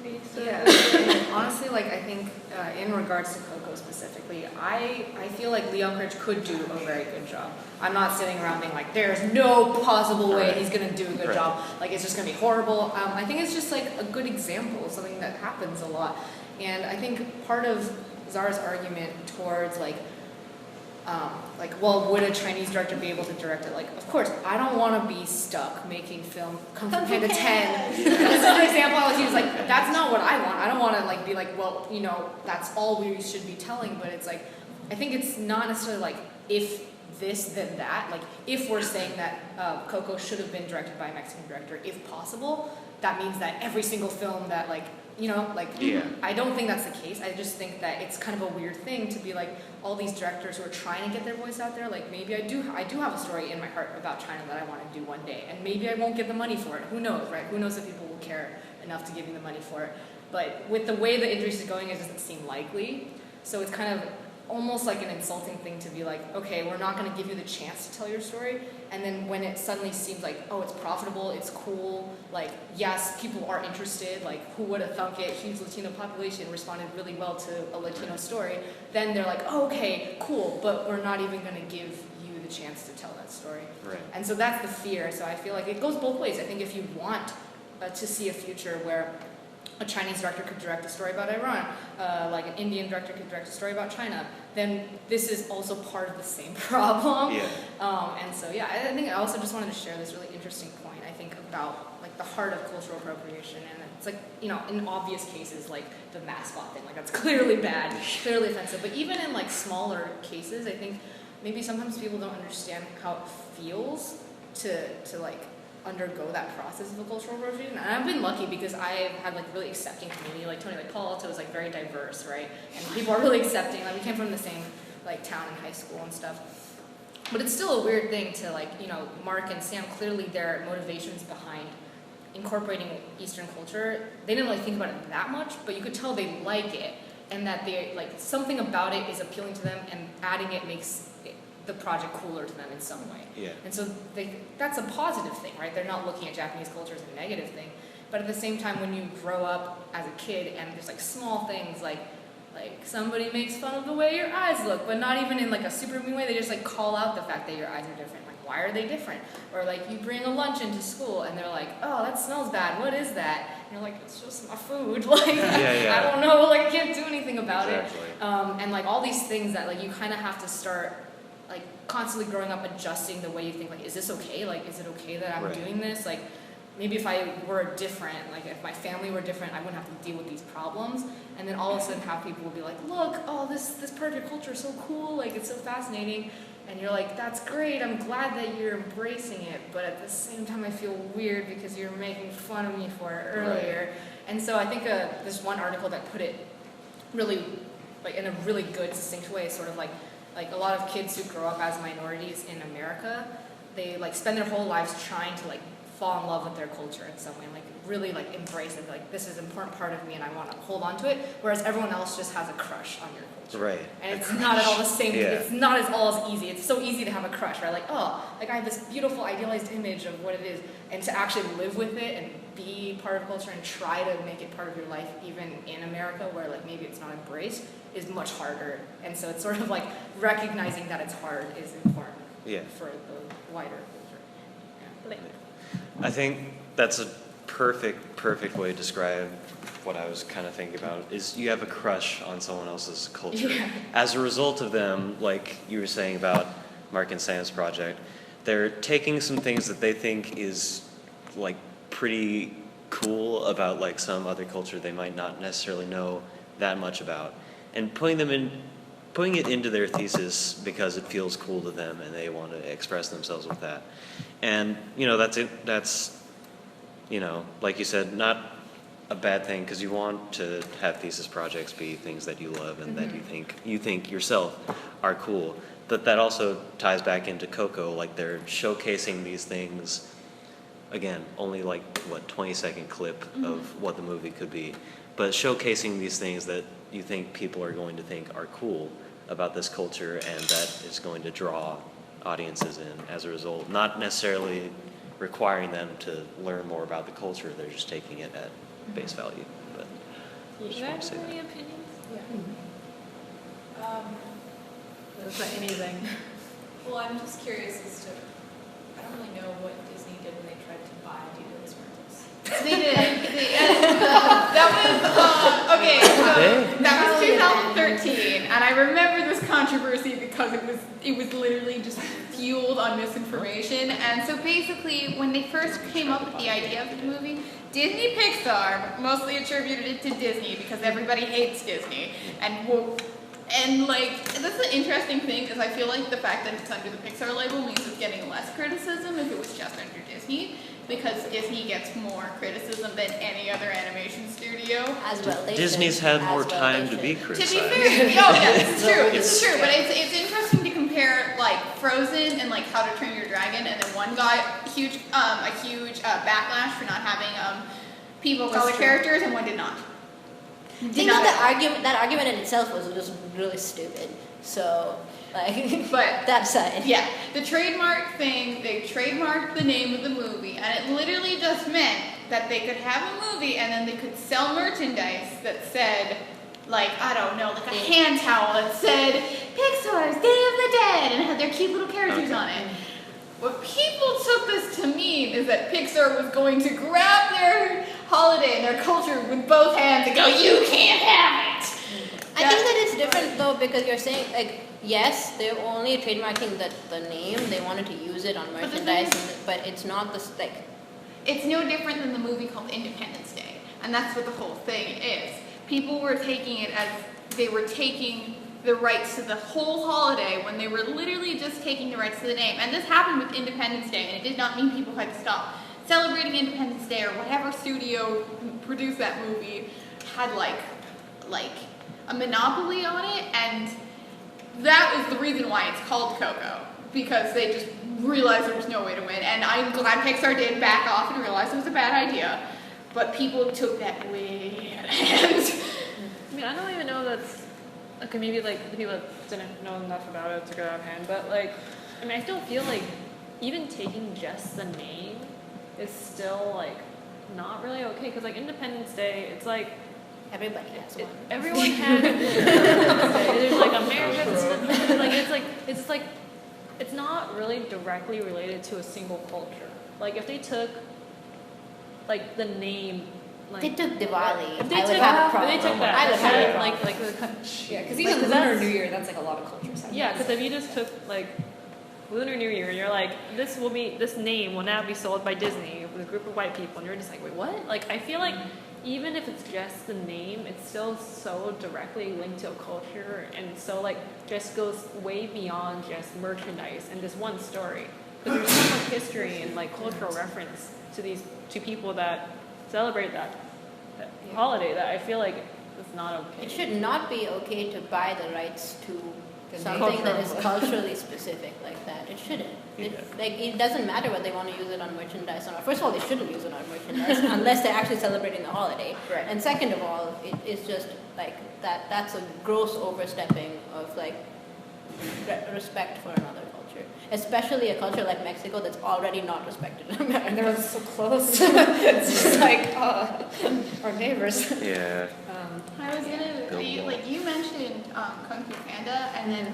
[SPEAKER 4] diversity. So
[SPEAKER 8] Yeah, and honestly, like I think in regards to Coco specifically, I feel like Leon Critch could do a very good job. I'm not sitting around being like, there's no possible way he's gonna do a good job. Like it's just gonna be horrible. I think it's just like a good example of something that happens a lot. And I think part of Zara's argument towards well, would a Chinese director be able to direct it? Like, of course, I don't want to be stuck making film Kung Fu Panda 10. This is an example I was using. Like, that's not what I want. I don't want to like be like, well, you know, that's all we should be telling. But it's like, I think it's not necessarily like if this then that. Like, if we're saying that Coco should have been directed by a Mexican director, if possible, that means that every single film that like. You know, like, I don't think that's the case. I just think that it's kind of a weird thing to be like, all these directors who are trying to get their voice out there, like, maybe I do have a story in my heart about China that I want to do one day, and maybe I won't get the money for it. Who knows, right? Who knows if people will care enough to give me the money for it. But with the way the industry is going, it doesn't seem likely. So it's kind of almost like an insulting thing to be like, okay, we're not going to give you the chance to tell your story. And then when it suddenly seems like, oh, it's profitable, it's cool, like, yes, people are interested, like, who would have thunk it, huge Latino population responded really well to a Latino story, then they're like, oh, okay, cool, but we're not even going to give you the chance to tell that story.
[SPEAKER 2] Right.
[SPEAKER 8] And so that's the fear. So I feel like it goes both ways. I think if you want to see a future where a Chinese director could direct a story about Iran, like an Indian director could direct a story about China, then this is also part of the same problem. And so, yeah, I think I also just wanted to share this really interesting point, I think, about like the heart of cultural appropriation. And it's like, you know, in obvious cases, like the mascot thing, like that's clearly bad, clearly offensive. But even in like smaller cases, I think maybe sometimes people don't understand how it feels to like undergo that process of a cultural appropriation. And I've been lucky because I've had like really accepting community. Like Tony, like Palo Alto is like very diverse, right? And people are really accepting. Like we came from the same like town and high school and stuff. But it's still a weird thing to like, you know, Mark and Sam, clearly their motivations behind incorporating Eastern culture, they didn't really think about it that much, but you could tell they like it and that they like something about it is appealing to them, and adding it makes the project cooler to them in some way. And so that's a positive thing, right? They're not looking at Japanese culture as a negative thing. But at the same time, when you grow up as a kid and there's like small things like somebody makes fun of the way your eyes look, but not even in like a super mean way, they just like call out the fact that your eyes are different. Like, why are they different? Or like you bring a lunch into school and they're like, oh, that smells bad. What is that? And you're like, it's just my food. Like, I don't know. Like, I can't do anything about it. And like all these things that like you kind of have to start like constantly growing up, adjusting the way you think, like, is this okay? Like, is it okay that I'm doing this? Like, maybe if I were different, like if my family were different, I wouldn't have to deal with these problems. And then all of a sudden have people will be like, look, oh, this part of your culture is so cool, like it's so fascinating. And you're like, that's great, I'm glad that you're embracing it, but at the same time I feel weird because you're making fun of me for it earlier. And so I think this one article that put it really, like in a really good, succinct way, sort of like a lot of kids who grow up as minorities in America, they like spend their whole lives trying to like fall in love with their culture in some way, and like really like embrace it, like this is an important part of me and I want to hold on to it, whereas everyone else just has a crush on your culture. And it's not at all the same, it's not at all as easy. It's so easy to have a crush, right? Like, oh, like I have this beautiful idealized image of what it is, and to actually live with it and be part of culture and try to make it part of your life, even in America where like maybe it's not embraced, is much harder. And so it's sort of like recognizing that it's hard is important for the wider culture.
[SPEAKER 2] I think that's a perfect way to describe what I was kind of thinking about, is you have a crush on someone else's culture. As a result of them, like you were saying about Mark and Sam's project, they're taking some things that they think is like pretty cool about like some other culture they might not necessarily know that much about, and putting it into their thesis because it feels cool to them and they want to express themselves with that. And, you know, that's, you know, like you said, not a bad thing, because you want to have thesis projects be things that you love and that you think yourself are cool. But that also ties back into Coco, like they're showcasing these things, again, only like, 20-second clip of what the movie could be, but showcasing these things that you think people are going to think are cool about this culture, and that is going to draw audiences in as a result, not necessarily requiring them to learn more about the culture, they're just taking it at face value. But
[SPEAKER 4] You
[SPEAKER 2] Just
[SPEAKER 4] guys
[SPEAKER 2] wanna say
[SPEAKER 4] have
[SPEAKER 2] that.
[SPEAKER 4] any opinions?
[SPEAKER 9] Well,
[SPEAKER 4] Is that anything?
[SPEAKER 9] I'm just curious as to, I don't really know what Disney did when they tried to buy Adidas rentals.
[SPEAKER 5] They did. That was okay. So that was 2013, and I remember this controversy because it was literally just fueled on misinformation. And so basically, when they first came up with the idea of the movie, Disney Pixar mostly attributed it to Disney because everybody hates Disney, and like, that's the interesting thing is I feel like the fact that it's under the Pixar label means it's getting less criticism if it was just under Disney, because Disney gets more criticism than any other animation studio.
[SPEAKER 7] As well, they
[SPEAKER 2] Disney's
[SPEAKER 7] should.
[SPEAKER 2] had
[SPEAKER 7] As
[SPEAKER 2] more
[SPEAKER 7] well,
[SPEAKER 2] time
[SPEAKER 7] they
[SPEAKER 2] to be
[SPEAKER 7] should.
[SPEAKER 5] To be
[SPEAKER 2] criticized.
[SPEAKER 5] fair, it's true.
[SPEAKER 2] It's-
[SPEAKER 5] It's true, but it's interesting to compare like Frozen and like How to Train Your Dragon, and then one got a huge backlash for not having people of color characters, and one did not.
[SPEAKER 7] I think that argument in itself was just really stupid. So, like,
[SPEAKER 5] But
[SPEAKER 7] that side.
[SPEAKER 5] yeah, the trademark thing, they trademarked the name of the movie, and it literally just meant that they could have a movie and then they could sell merchandise that said, like, I don't know, like a hand towel that said Pixar's Day of the Dead and had their cute little characters on it. What people took this to mean is that Pixar was going to grab their holiday and their culture with both hands and go, you can't have it!
[SPEAKER 7] I think that it's different though, because you're saying, like, yes, they're only trademarking the name, they wanted to use it on
[SPEAKER 5] But the
[SPEAKER 7] merchandise,
[SPEAKER 5] thing
[SPEAKER 7] but it's not the, like,
[SPEAKER 5] It's no different than the movie called Independence Day, and that's what the whole thing is. People were taking it as they were taking the rights to the whole holiday when they were literally just taking the rights to the name. And this happened with Independence Day, and it did not mean people had to stop celebrating Independence Day or whatever studio produced that movie had like a monopoly on it, and that was the reason why it's called Coco, because they just realized there was no way to win. And I'm glad Pixar did back off and realize it was a bad idea, but people took that way out of hand.
[SPEAKER 4] I mean, I don't even know that's, okay, maybe like the people that didn't know enough about it took it out of hand, but like, I mean, I still feel like even taking just the name is still like not really okay, because like Independence Day, it's like,
[SPEAKER 7] everybody has one.
[SPEAKER 4] everyone has there's like Americans, like it's not really directly related to a single culture. Like if they took like the name, like
[SPEAKER 7] They took Diwali.
[SPEAKER 4] if they
[SPEAKER 7] I would
[SPEAKER 4] took,
[SPEAKER 7] have a
[SPEAKER 4] if
[SPEAKER 7] problem.
[SPEAKER 4] they took that,
[SPEAKER 7] I would have a problem.
[SPEAKER 4] like
[SPEAKER 8] Yeah, because
[SPEAKER 4] Like,
[SPEAKER 8] even
[SPEAKER 4] 'cause
[SPEAKER 8] Lunar
[SPEAKER 4] that's-
[SPEAKER 8] New Year, that's like a lot of cultures have.
[SPEAKER 4] yeah,
[SPEAKER 8] that.
[SPEAKER 4] because if you just took like Lunar New Year, and you're like, this name will now be sold by Disney with a group of white people, and you're just like, wait, what? Like, I feel like even if it's just the name, it's still so directly linked to a culture, and so like just goes way beyond just merchandise and this one story. Because there's so much history and like cultural reference to people that celebrate that holiday that I feel like it's not okay.
[SPEAKER 7] It should not be okay to buy the rights to
[SPEAKER 8] The
[SPEAKER 7] something that is
[SPEAKER 8] cultural.
[SPEAKER 7] culturally specific like that. It shouldn't.
[SPEAKER 2] Yeah.
[SPEAKER 7] It doesn't matter whether they want to use it on merchandise or not. First of all, they shouldn't use it on merchandise unless they're actually celebrating the holiday.
[SPEAKER 8] Right.
[SPEAKER 7] And second of all, it's just like that's a gross overstepping of like respect for another culture, especially a culture like Mexico that's already not respected in America.
[SPEAKER 8] And they're so close. It's just like, our neighbors.
[SPEAKER 2] Yeah.
[SPEAKER 5] I was gonna,
[SPEAKER 2] Billboard.
[SPEAKER 5] like you mentioned Kung Fu Panda, and then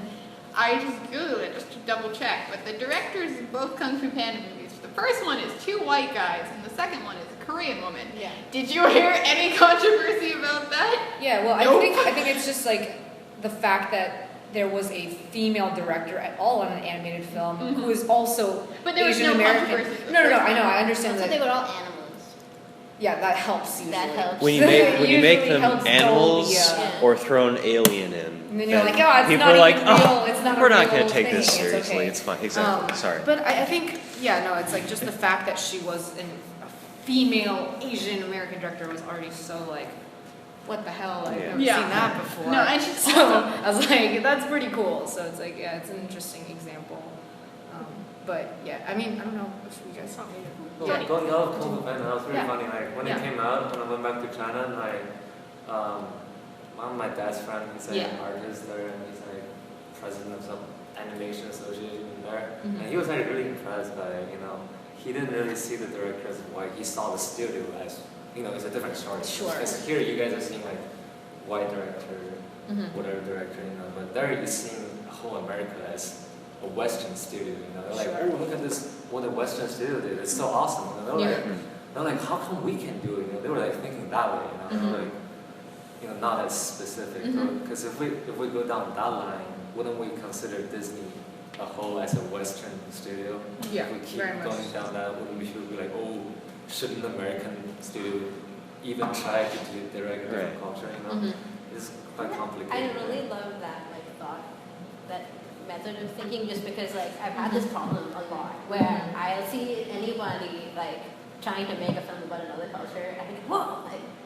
[SPEAKER 5] I just Googled it just to double check, but the directors of both Kung Fu Panda movies, the first one is two white guys, and the second one is a Korean woman.
[SPEAKER 8] Yeah.
[SPEAKER 5] Did you hear any controversy about that?
[SPEAKER 8] Yeah, well,
[SPEAKER 5] Nope.
[SPEAKER 8] I think it's just like the fact that there was a female director at all on an animated film
[SPEAKER 5] Mhm.
[SPEAKER 8] who is also
[SPEAKER 5] But there was
[SPEAKER 8] Asian
[SPEAKER 5] no
[SPEAKER 8] American.
[SPEAKER 5] controversy with the
[SPEAKER 8] No,
[SPEAKER 5] first
[SPEAKER 8] I know,
[SPEAKER 5] one.
[SPEAKER 8] I understand
[SPEAKER 7] Also,
[SPEAKER 8] that.
[SPEAKER 7] they were all animals.
[SPEAKER 8] Yeah, that helps usually.
[SPEAKER 7] That helps.
[SPEAKER 2] When you make
[SPEAKER 8] Usually
[SPEAKER 2] them
[SPEAKER 8] helps dull
[SPEAKER 2] animals
[SPEAKER 8] the,
[SPEAKER 7] Yeah.
[SPEAKER 2] or throw an alien in,
[SPEAKER 8] And then you're
[SPEAKER 2] then
[SPEAKER 8] like, oh, it's
[SPEAKER 2] people
[SPEAKER 8] not
[SPEAKER 2] are like,
[SPEAKER 8] even real.
[SPEAKER 2] oh,
[SPEAKER 8] It's not a
[SPEAKER 2] we're not
[SPEAKER 8] real
[SPEAKER 2] going to take this
[SPEAKER 8] thing. It's
[SPEAKER 2] seriously.
[SPEAKER 8] okay.
[SPEAKER 2] It's fine. Exactly. Sorry.
[SPEAKER 8] But I think, yeah, no, it's like just the fact that she was a female Asian American director was already so like, what the hell? I've
[SPEAKER 2] Yeah.
[SPEAKER 8] never
[SPEAKER 5] Yeah.
[SPEAKER 8] seen that before.
[SPEAKER 5] No, and she's
[SPEAKER 8] So
[SPEAKER 5] awesome.
[SPEAKER 8] I was like, that's pretty cool. So it's like, yeah, it's an interesting example. But yeah, I mean, I don't know if you guys saw me.
[SPEAKER 10] Well,
[SPEAKER 8] Yeah.
[SPEAKER 10] going out of Kung Fu Panda, that was really
[SPEAKER 8] Yeah.
[SPEAKER 10] funny. Like when
[SPEAKER 8] Yeah.
[SPEAKER 10] it came out, when I went back to China, one of my dad's friend, he's like an
[SPEAKER 8] Yeah.
[SPEAKER 10] artist there, and he's like president of some animation association there,
[SPEAKER 8] Mhm.
[SPEAKER 10] and he was like really impressed by he didn't really see the director as white. He saw the studio as it's a different story.
[SPEAKER 8] Sure.
[SPEAKER 10] Because here you guys are seeing like white director, whatever director, but there you're seeing whole America as a Western studio. They're like, oh, look at this, what a Western studio did. It's so awesome. They're like, how come we can do it? They were like thinking that way. They're like, not as specific. Because if we go down that line, wouldn't we consider Disney a whole as a Western studio?
[SPEAKER 8] Yeah,
[SPEAKER 10] if we keep
[SPEAKER 8] very much.
[SPEAKER 10] going down that, wouldn't we be like, oh, shouldn't the American studio even try to direct different culture? It's quite complicated.
[SPEAKER 7] I really love that thought, that method of thinking, just because I've had this problem a lot where I'll see anybody trying to make a film about another culture, I think, whoa,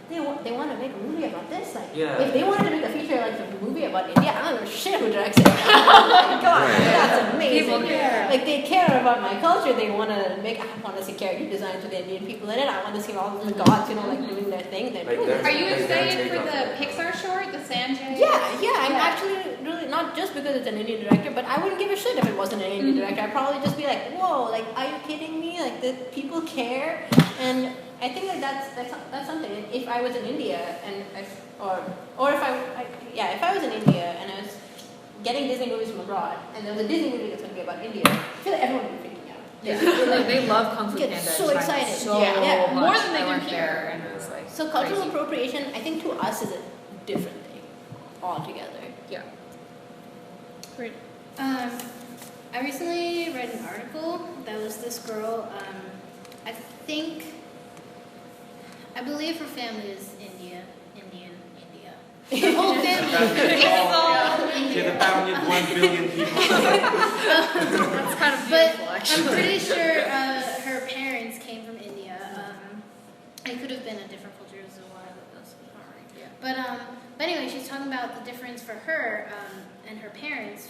[SPEAKER 7] they want to make a movie about this. If they wanted to make a feature a movie about India, I don't know shit who directs it. Oh my god, that's amazing.
[SPEAKER 8] People care.
[SPEAKER 7] They care about my culture. They want to make. I want to see character designs with Indian people in it. I want to see all of the gods, doing their thing. They're doing it.
[SPEAKER 5] Are you excited for the Pixar short, the Sanjay?
[SPEAKER 7] Yeah. I'm actually really, not just because it's an Indian director, but I wouldn't give a shit if it wasn't an Indian director. I'd probably just be like, whoa, are you kidding me? The people care, and I think that's something. If I was in India or if I was in India and I was getting Disney movies from abroad and there was a Disney movie that's going to be about India, I feel like everyone would be freaking out.
[SPEAKER 8] Yeah, they love Kung Fu Panda.
[SPEAKER 7] Get so excited.
[SPEAKER 8] So
[SPEAKER 7] Yeah.
[SPEAKER 8] much.
[SPEAKER 5] More than they
[SPEAKER 8] I
[SPEAKER 5] do
[SPEAKER 8] went
[SPEAKER 5] here.
[SPEAKER 8] there and it was
[SPEAKER 7] So cultural
[SPEAKER 8] crazy.
[SPEAKER 7] appropriation, I think to us is a different thing altogether.
[SPEAKER 8] Yeah.
[SPEAKER 4] Great.
[SPEAKER 3] I recently read an article that was this girl, I believe her family is India. Her whole family is all
[SPEAKER 6] She has a
[SPEAKER 3] India.
[SPEAKER 6] family of 1 billion people.
[SPEAKER 8] That's kind of
[SPEAKER 3] But
[SPEAKER 8] beautiful,
[SPEAKER 3] I'm
[SPEAKER 8] actually.
[SPEAKER 3] pretty sure her parents came from India. It could have been a different culture, it was a while ago, so it's not right.
[SPEAKER 8] Yeah.
[SPEAKER 3] But anyway, she's talking about the difference for her and her parents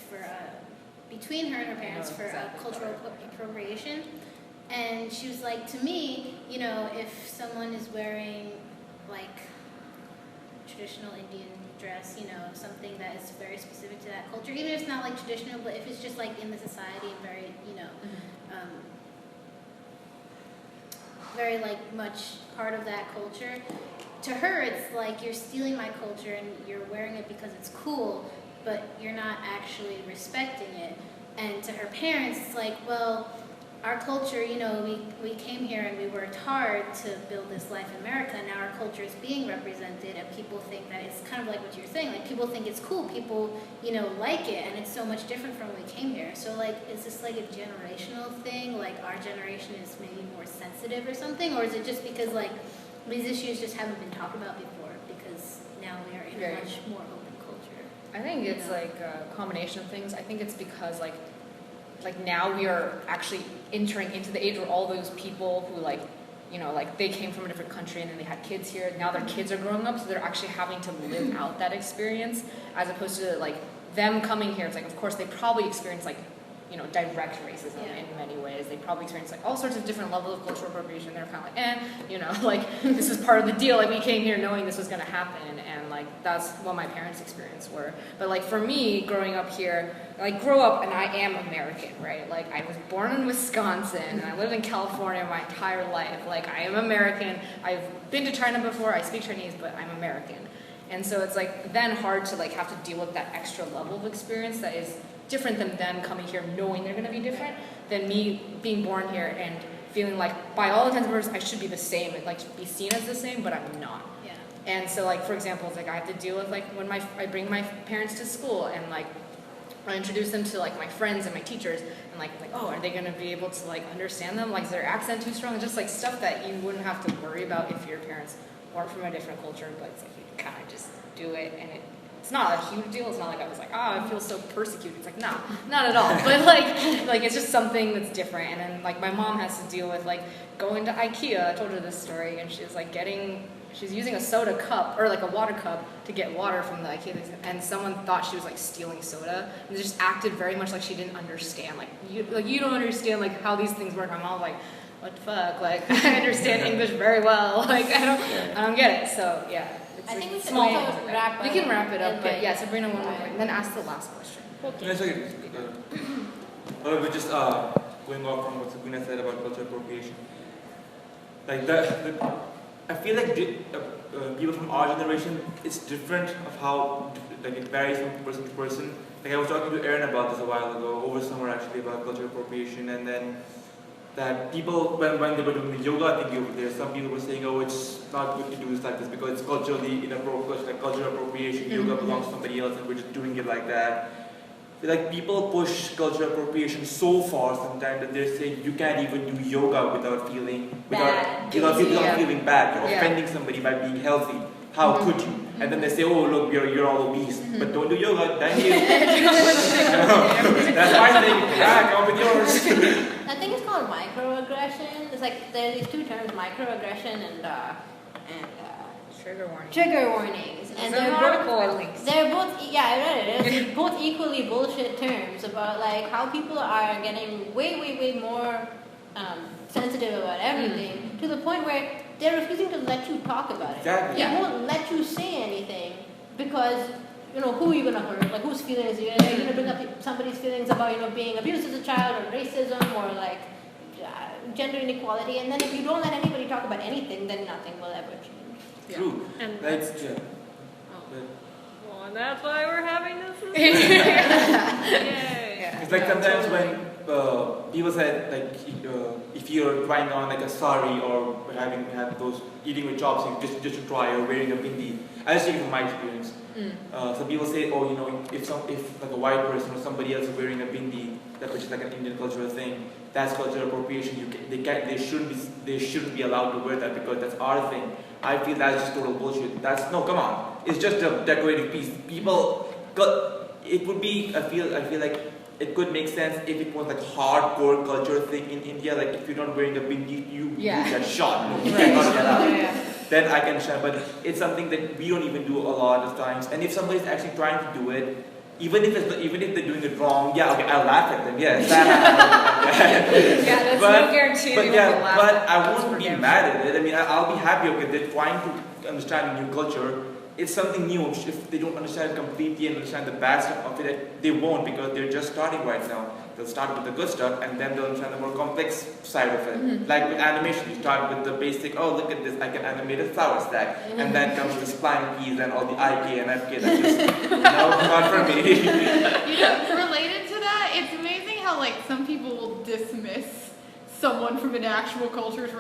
[SPEAKER 3] between her and her parents for cultural appropriation. And she was like, to me, if someone is wearing traditional Indian dress, something that is very specific to that culture, even if it's not traditional, but if it's just in the society and very, very much part of that culture, to her it's you're stealing my culture and you're wearing it because it's cool, but you're not actually respecting it. And to her parents, it's well, our culture, we came here and we worked hard to build this life in America, and now our culture is being represented, and people think that it's kind of like what you're saying, people think it's cool, people, like it, and it's so much different from when we came here. So, is this a generational thing? Our generation is maybe more sensitive or something? Or is it just because, these issues just haven't been talked about before, because now we are in a much more open culture?
[SPEAKER 8] I think it's a combination of things. I think it's because now we are actually entering into the age where all those people who they came from a different country and then they had kids here. Now their kids are growing up, so they're actually having to live out that experience, as opposed to them coming here. It's of course they probably experience direct racism in many ways. They probably experience all sorts of different levels of cultural appropriation. They're kind of this is part of the deal. We came here knowing this was going to happen, and that's what my parents' experience were. But for me, growing up here, grow up and I am American, right? I was born in Wisconsin and I lived in California my entire life. I am American. I've been to China before. I speak Chinese, but I'm American. And so it's then hard to have to deal with that extra level of experience that is different than them coming here knowing they're going to be different, than me being born here and feeling by all intents and purposes I should be the same and be seen as the same, but I'm not.
[SPEAKER 3] Yeah.
[SPEAKER 8] And so for example, it's I have to deal with when I bring my parents to school and I introduce them to my friends and my teachers and oh, are they going to be able to understand them? Is their accent too strong? Just stuff that you wouldn't have to worry about if your parents weren't from a different culture, but it's you kind of just do it, and it's not a huge deal. It's not I was I feel so persecuted. It's no, not at all. But it's just something that's different. And then my mom has to deal with going to IKEA. I told her this story, and she was she's using a soda cup or a water cup to get water from the IKEA, and someone thought she was stealing soda, and they just acted very much like she didn't understand. You don't understand how these things work. My mom was what the fuck? I understand English very well. I don't get it. So yeah.
[SPEAKER 7] I think we should
[SPEAKER 8] small
[SPEAKER 7] also
[SPEAKER 8] things.
[SPEAKER 7] wrap
[SPEAKER 8] We
[SPEAKER 7] up.
[SPEAKER 8] can wrap it up, but
[SPEAKER 7] Okay.
[SPEAKER 8] yeah, Sabrina, one more thing. Then ask the last question.
[SPEAKER 6] No, it's okay. We're just going off from what Sabrina said about cultural appropriation. I feel like people from our generation, it's different of how, like it varies from person to person. Like I was talking to Erin about this a while ago, over summer actually, about cultural appropriation, and then that people, when they were doing the yoga thing over there, some people were saying, oh, it's not good to do this like this because it's culturally inappropriate, like cultural appropriation, yoga belongs to somebody else and we're just doing it like that. Like people push cultural appropriation so far sometimes that they're saying you can't even do yoga without feeling feeling bad. You're offending somebody by being healthy. How could you? And then they say, oh look, you're all obese, but don't do yoga. Thank you. That's my thing. Yeah, come with yours.
[SPEAKER 7] I think it's called microaggression. It's like there's these two terms, microaggression and trigger warnings. And they're both yeah, I read it. It's both equally bullshit terms about like how people are getting way more sensitive about everything to the point where they're refusing to let you talk about it.
[SPEAKER 6] Exactly.
[SPEAKER 7] They won't let you say anything because who are you gonna hurt? Like whose feelings are you gonna bring up somebody's feelings about being abused as a child or racism or like gender inequality, and then if you don't let anybody talk about anything, then nothing will ever change.
[SPEAKER 6] True.
[SPEAKER 4] And
[SPEAKER 6] That's
[SPEAKER 4] well, and that's why we're having this. Yay.
[SPEAKER 6] It's like sometimes when people said like if you're trying on like a sari or have those eating with chopsticks just to try or wearing a bindi. I just take it from my experience. Some people say, oh, if like a white person or somebody else is wearing a bindi, that which is like an Indian cultural thing, that's cultural appropriation. They shouldn't be allowed to wear that because that's our thing. I feel that's just total bullshit. No, come on. It's just a decorative piece. It would be. I feel like it could make sense if it was like hardcore culture thing in India. Like if you're not wearing a bindi, you get shot. You cannot get out. Then I can share. But it's something that we don't even do a lot of times. And if somebody's actually trying to do it, even if they're doing it wrong, I'll laugh at them. Yes.
[SPEAKER 1] That's no guarantee.
[SPEAKER 6] But I won't be mad at it. I mean, I'll be happy. Okay, they're trying to understand a new culture. It's something new. If they don't understand it completely and understand the bad stuff of it, they won't because they're just starting right now. They'll start with the good stuff and then they'll understand the more complex side of it. Like with animation, you start with the basic, oh look at this, I can animate a flower stack. And then comes the spline keys and all the IK and FK that just, not for me.
[SPEAKER 5] Related to that, it's amazing how like some people will dismiss someone from an actual culture's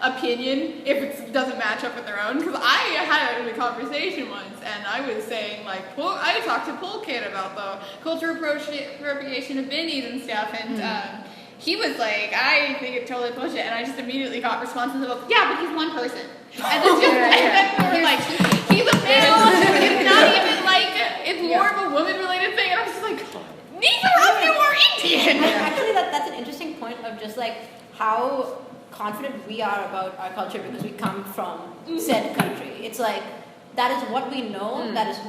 [SPEAKER 5] opinion if it doesn't match up with their own. Because I had a conversation once and I was saying like, I talked to Pulkit about the cultural appropriation of bindis and stuff, and he was like, I think it's totally bullshit, and I just immediately got responses of, yeah, but he's one person. And then we were like, he's a male, it's not even like, it's more of a woman-related thing, and I was just like, neither of you are Indian!
[SPEAKER 7] Actually, that's an interesting point of just like how confident we are about our culture because we come from said country. It's like, that is what we know,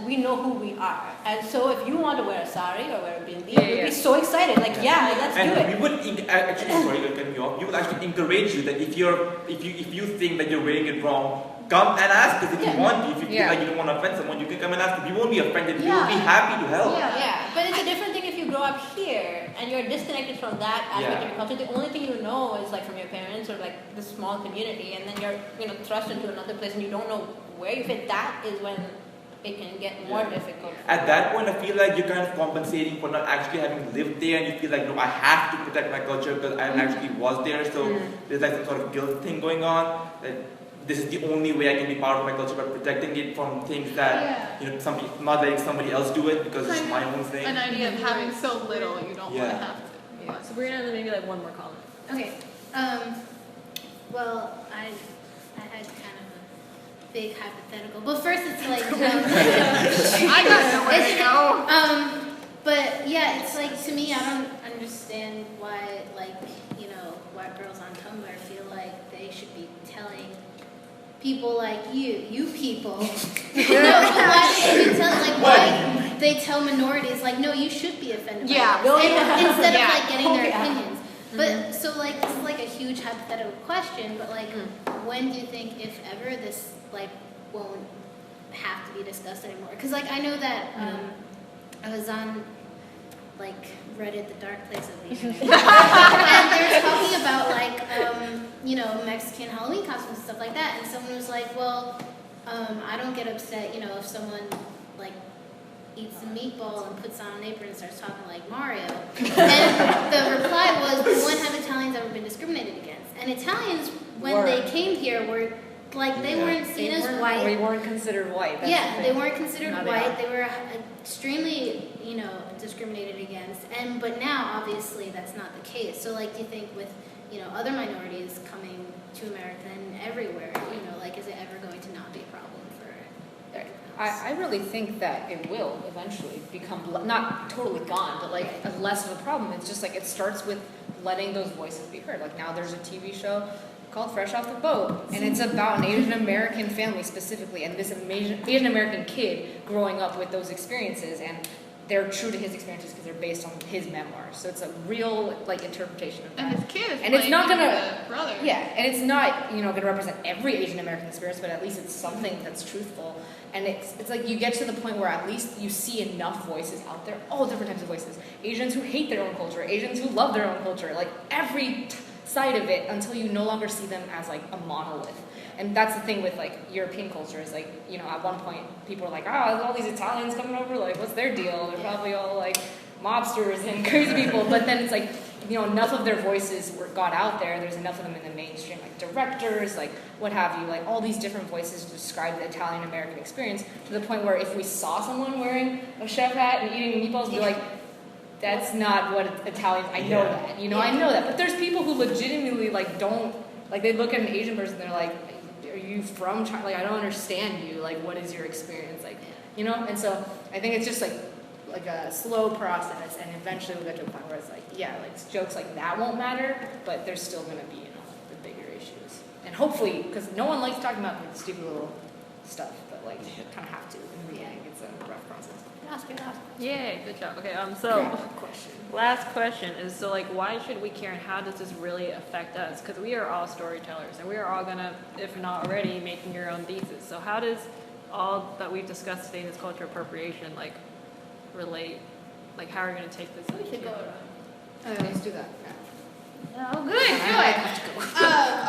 [SPEAKER 7] we know who we are. And so if you want to wear a sari or wear a bindi, we'd be so excited, like, let's do it.
[SPEAKER 6] And we would we would actually encourage you that if you think that you're wearing it wrong, come and ask us if you want to. If you feel like you don't want to offend someone, you can come and ask us. We won't be offended. We will be happy to help.
[SPEAKER 7] But it's a different thing if you grow up here and you're disconnected from that aspect of your culture. The only thing you know is like from your parents or like this small community, and then you're thrust into another place and you don't know where you fit. That is when it can get more difficult.
[SPEAKER 6] At that point, I feel like you're kind of compensating for not actually having lived there, and you feel like, no, I have to protect my culture because I actually was there. So there's like some sort of guilt thing going on. That this is the only way I can be part of my culture by protecting it from things that not letting somebody else do it because it's my own thing.
[SPEAKER 5] An idea of having so little you don't want to have to.
[SPEAKER 4] Sabrina, and then maybe like one more comment.
[SPEAKER 3] Okay. Well, I had kind of a big hypothetical, but first it's like
[SPEAKER 5] I got nowhere to go.
[SPEAKER 3] But yeah, it's like to me, I don't understand why white girls on Tumblr feel like they should be telling people like you people. Why they tell minorities like, no, you should be offended by this, instead of like getting their opinions. But so like this is like a huge hypothetical question, but like when do you think, if ever, this like won't have to be discussed anymore? Because like I know that I was on like Reddit, the dark place of the internet. And they were talking about like, you know, Mexican Halloween costumes and stuff like that. And someone was like, well, I don't get upset, you know, if someone like eats a meatball and puts on an apron and starts talking like Mario. And the reply was, when have Italians ever been discriminated against? And Italians, when they came here, were like, they weren't seen as white.
[SPEAKER 8] We weren't considered white. That's
[SPEAKER 3] Yeah,
[SPEAKER 8] the
[SPEAKER 3] they
[SPEAKER 8] thing.
[SPEAKER 3] weren't considered
[SPEAKER 8] Now
[SPEAKER 3] white.
[SPEAKER 8] they
[SPEAKER 3] They were extremely, you know, discriminated against. And but now, obviously, that's not the case. So, like, do you think with, you know, other minorities coming to America and everywhere, you know, like, is it ever going to not be a problem for everyone else?
[SPEAKER 8] I really think that it will eventually become not totally gone, but like less of a problem. It's just like it starts with letting those voices be heard. Like now there's a TV show called Fresh Off the Boat, and it's about an Asian American family specifically, and this Asian American kid growing up with those experiences, and they're true to his experiences because they're based on his memoirs. So it's a real like interpretation of that.
[SPEAKER 5] And his kid is
[SPEAKER 8] And it's not
[SPEAKER 5] playing
[SPEAKER 8] gonna-
[SPEAKER 5] the brother.
[SPEAKER 8] Yeah, and it's not, you know, going to represent every Asian American experience, but at least it's something that's truthful. And it's like you get to the point where at least you see enough voices out there, all different types of voices. Asians who hate their own culture, Asians who love their own culture, like every side of it, until you no longer see them as like a monolith. And that's the thing with like European culture is like, you know, at one point people were like, all these Italians coming over, like what's their deal? They're probably all like mobsters and crazy people. But then it's like, you know, enough of their voices got out there. There's enough of them in the mainstream, like directors, like what have you, like all these different voices describe the Italian American experience to the point where if we saw someone wearing a chef hat and eating meatballs, we'd be like, that's not what Italians, I know that, you know, I know that. But there's people who legitimately like don't, like they look at an Asian person and they're like, are you from China? Like, I don't understand you. Like, what is your experience? Like, you know? And so I think it's just like a slow process, and eventually we'll get to a point where it's like, yeah, like jokes like that won't matter, but there's still going to be, you know, the bigger issues. And hopefully, because no one likes talking about the stupid little stuff, but like, you kind of have to in the beginning. It's a rough process.
[SPEAKER 4] Yay, good job. Okay,
[SPEAKER 8] Yeah, question.
[SPEAKER 4] last question is, so like, why should we care, and how does this really affect us? Because we are all storytellers, and we are all gonna, if not already, making your own thesis. So how does all that we've discussed today, this culture appropriation, like, relate? Like, how are we gonna take this?
[SPEAKER 5] We should go around.
[SPEAKER 8] Let's do that.
[SPEAKER 5] Oh, good, good.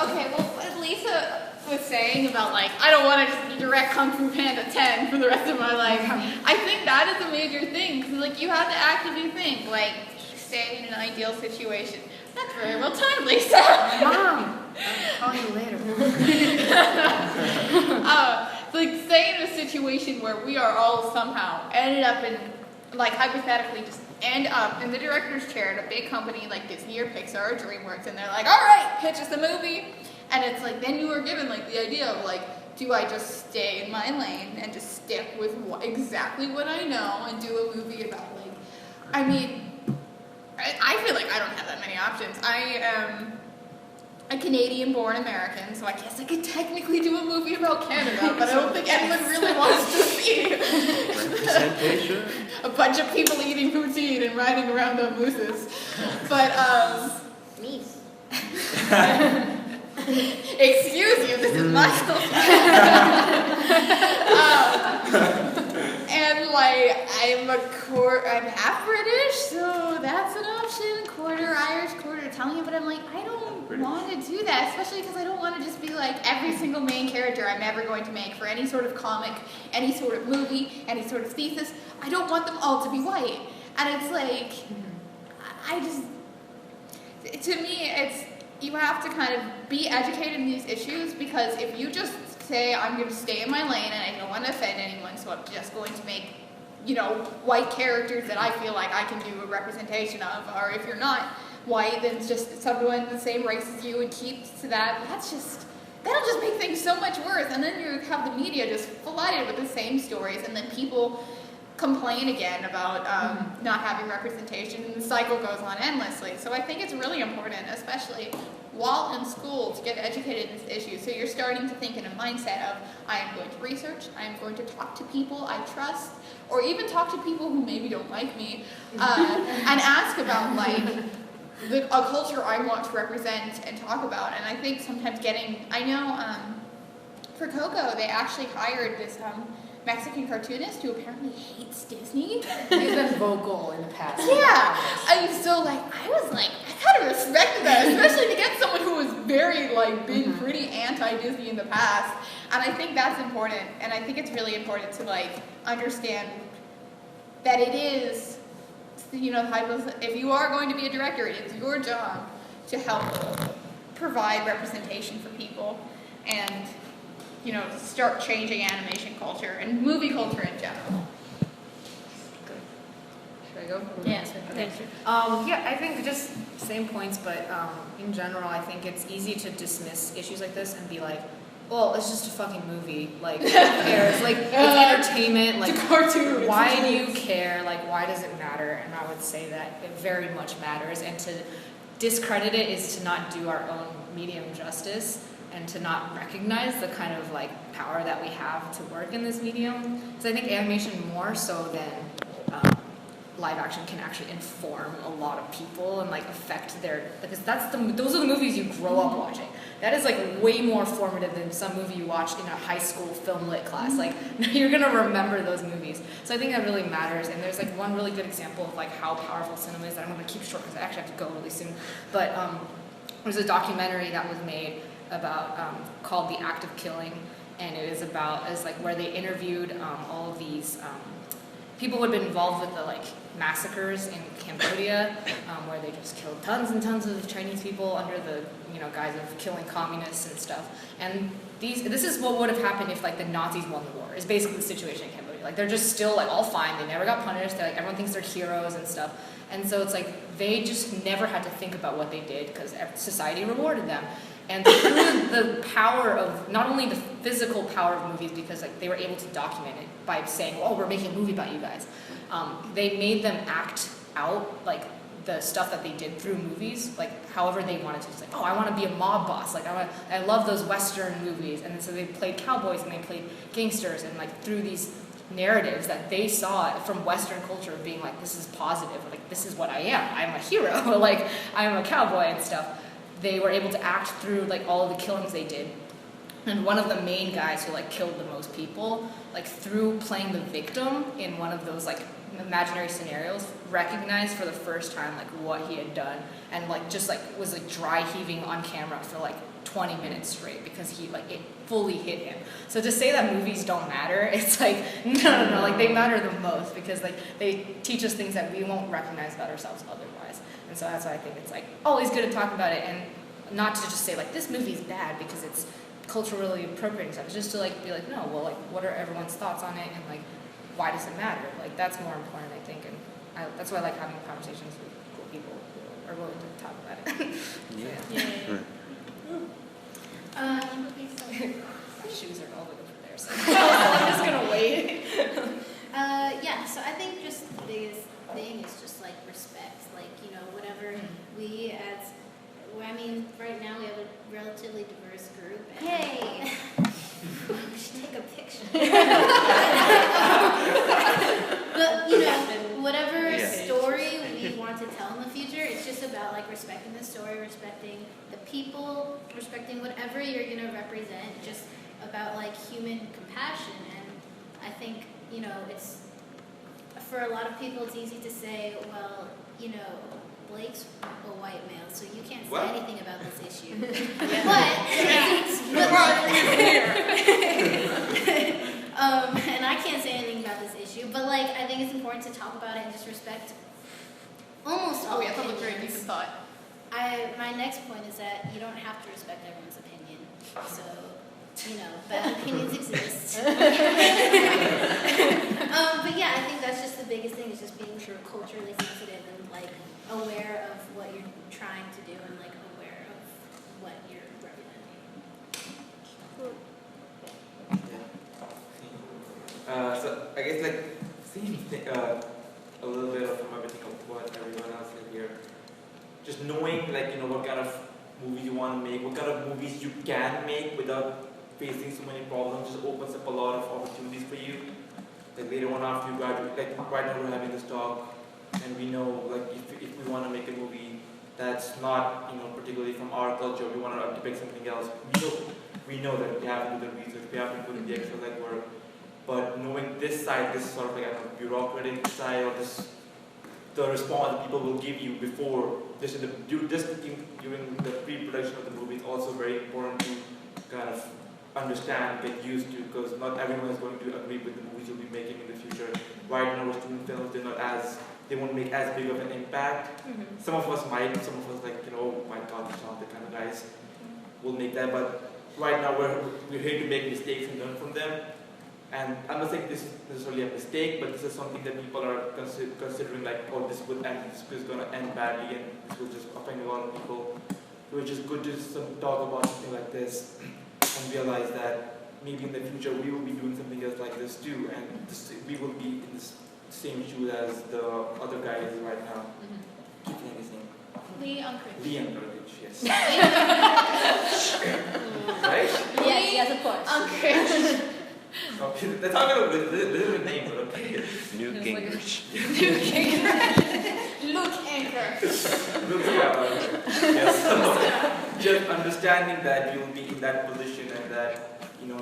[SPEAKER 5] Okay, well, what Lisa was saying about, like, I don't want to just direct Kung Fu Panda 10 for the rest of my life. I think that is a major thing, because, like, you have to actively think, like, stay in an ideal situation. That's very well timed, Lisa.
[SPEAKER 8] Mom, I'll call you later.
[SPEAKER 5] Like, stay in a situation where we are all somehow ended up in, like, hypothetically just end up in the director's chair at a big company like Disney or Pixar or DreamWorks, and they're like, all right, pitch us a movie. And it's like, then you are given like the idea of like, do I just stay in my lane and just stick with exactly what I know and do a movie about like, I mean, I feel like I don't have that many options. I am a Canadian-born American, so I guess I could technically do a movie about Canada, but I don't think anyone really wants to see
[SPEAKER 2] Representation.
[SPEAKER 5] a bunch of people eating poutine and riding around on mooses. But,
[SPEAKER 3] Meese.
[SPEAKER 5] excuse you, this is my culture. And like, I'm half British, so that's an option. Quarter Irish, quarter Italian, but I'm like, I don't want to do that, especially because I don't want to just be like every single main character I'm ever going to make for any sort of comic, any sort of movie, any sort of thesis. I don't want them all to be white. And it's like, to me, it's, you have to kind of be educated in these issues, because if you just say, I'm going to stay in my lane and I don't want to offend anyone, so I'm just going to make, you know, white characters that I feel like I can do a representation of, or if you're not white, then it's just someone the same race as you and keep to that, that'll just make things so much worse. And then you have the media just flooded with the same stories, and then people complain again about not having representation, and the cycle goes on endlessly. So I think it's really important, especially while in school, to get educated in this issue. So you're starting to think in a mindset of, I am going to research, I am going to talk to people I trust, or even talk to people who maybe don't like me, and ask about like a culture I want to represent and talk about. And I think sometimes I know for Coco, they actually hired this Mexican cartoonist who apparently hates Disney.
[SPEAKER 8] He's been vocal in the past.
[SPEAKER 5] Yeah, and so like I kind of respected that, especially to get someone who was very like been pretty anti-Disney in the past. And I think that's important, and I think it's really important to like understand that it is, you know, if you are going to be a director, it's your job to help provide representation for people and, you know, start changing animation culture and movie culture in general.
[SPEAKER 8] Should I go?
[SPEAKER 3] Yes.
[SPEAKER 8] Okay. Yeah, I think just same points, but in general, I think it's easy to dismiss issues like this and be like, well, it's just a fucking movie. Like, who cares? Like, it's entertainment. Like,
[SPEAKER 5] It's a cartoon.
[SPEAKER 8] Why do you care? Like, why does it matter? And I would say that it very much matters. And to discredit it is to not do our own medium justice and to not recognize the kind of like power that we have to work in this medium. So I think animation more so than live action can actually inform a lot of people and like affect their, because those are the movies you grow up watching. That is like way more formative than some movie you watched in a high school film lit class. Like you're gonna remember those movies. So I think that really matters. And there's like one really good example of like how powerful cinema is that I'm gonna keep short because I actually have to go really soon. But there's a documentary that was made about called The Act of Killing, and it was about like where they interviewed all of these people who had been involved with the like massacres in Cambodia, where they just killed tons and tons of Chinese people under the guise of killing communists and stuff. And this is what would have happened if like the Nazis won the war. Is basically the situation in Cambodia. Like they're just still like all fine. They never got punished. Like everyone thinks they're heroes and stuff. And so it's like they just never had to think about what they did because society rewarded them. And through the power of not only the physical power of movies, because like they were able to document it by saying, "Oh, we're making a movie about you guys," they made them act out like the stuff that they did through movies, like however they wanted to. It's like, "Oh, I want to be a mob boss. Like I love those Western movies," and so they played cowboys and they played gangsters, and like through these narratives that they saw from Western culture being like, "This is positive. Like this is what I am. I'm a hero. Like I'm a cowboy and stuff." They were able to act through like all of the killings they did. And one of the main guys who like killed the most people, like through playing the victim in one of those like imaginary scenarios, recognized for the first time like what he had done, and like just like was like dry heaving on camera for like 20 minutes straight because he like it fully hit him. So to say that movies don't matter, it's like no, like they matter the most because like they teach us things that we won't recognize about ourselves otherwise. And so that's why I think it's like always good to talk about it and not to just say like this movie's bad because it's culturally appropriating stuff. It's just to like be like, no, well like what are everyone's thoughts on it and like why does it matter? Like that's more important I think, and that's why I like having conversations with cool people who are willing to talk about it. My shoes are all over there, so I'm just gonna wait.
[SPEAKER 3] Yeah, so I think just the biggest thing is just like respect. Like, whatever we as, I mean, right now we have a relatively diverse group. And yay! We should take a picture. But, whatever story we want to tell in the future, it's just about like respecting the story, respecting the people, respecting whatever you're going to represent, just about like human compassion. And I think, it's, for a lot of people, it's easy to say, well, Blake's a white male, so you can't say anything about this issue. And I can't say anything about this issue, but like I think it's important to talk about it and just respect almost all
[SPEAKER 5] that's a very deep
[SPEAKER 3] opinions.
[SPEAKER 5] thought.
[SPEAKER 3] My next point is that you don't have to respect everyone's opinion. So, bad opinions exist. But yeah, I think that's just the biggest thing is just being culturally sensitive and like aware of what you're trying to do and like aware of what you're representing.
[SPEAKER 6] So I guess like same thing, a little bit of everything of what everyone else said here. Just knowing like what kind of movies you want to make, what kind of movies you can make without facing so many problems, just opens up a lot of opportunities for you. Like later on after you graduate, like right now we're having this talk, and we know like if we want to make a movie that's not particularly from our culture, we want to depict something else. We know that we have to do the research, we have to put in the extra legwork, But knowing this side, this sort of like bureaucratic side, or this the response that people will give you before just during the pre-production of the movie is also very important to kind of understand, get used to, because not everyone is going to agree with the movies you'll be making in the future. Right now, we're student films, they won't make as big of an impact. Some of us might, some of us like, oh my God, these are the kind of guys will make that, but right now we're here to make mistakes and learn from them. And I'm not saying this is necessarily a mistake, but this is something that people are considering like, oh, this is going to end badly and this will just offend a lot of people. So it's just good to talk about something like this and realize that maybe in the future we will be doing something else like this too, and we will be in the same shoes as the other guys right now. Keep saying his name.
[SPEAKER 5] Lee Unkrich.
[SPEAKER 6] Lee Unkrich, yes.
[SPEAKER 5] Right?
[SPEAKER 7] Yes, of course.
[SPEAKER 5] Unkrich.
[SPEAKER 6] Okay, that's not going to be a name, but okay.
[SPEAKER 2] Newt Gingrich.
[SPEAKER 5] Luke Anchor.
[SPEAKER 6] Luke, yes. So, just understanding that you'll be in that position and that you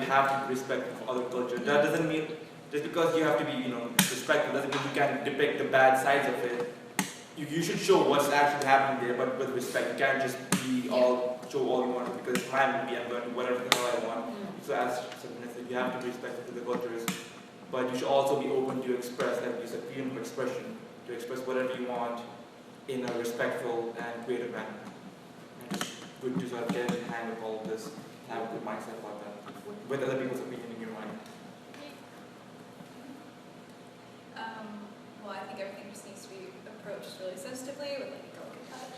[SPEAKER 6] have to be respectful for other culture. That doesn't mean just because you have to be respectful doesn't mean you can depict the bad sides of it. You should show what's actually happening there, but with respect. You can't just show all you want because it's my movie. I'm going to do whatever the hell I want. So as Sabrina said, you have to be respectful to the cultures, but you should also be open to express, like you said, freedom of expression, to express whatever you want in a respectful and creative manner. And it's good to sort of get in hand with all of this, have a good mindset about that, with other people's opinion in your mind.
[SPEAKER 9] Well, I think everything just needs to be approached really sensitively with like a delicate touch.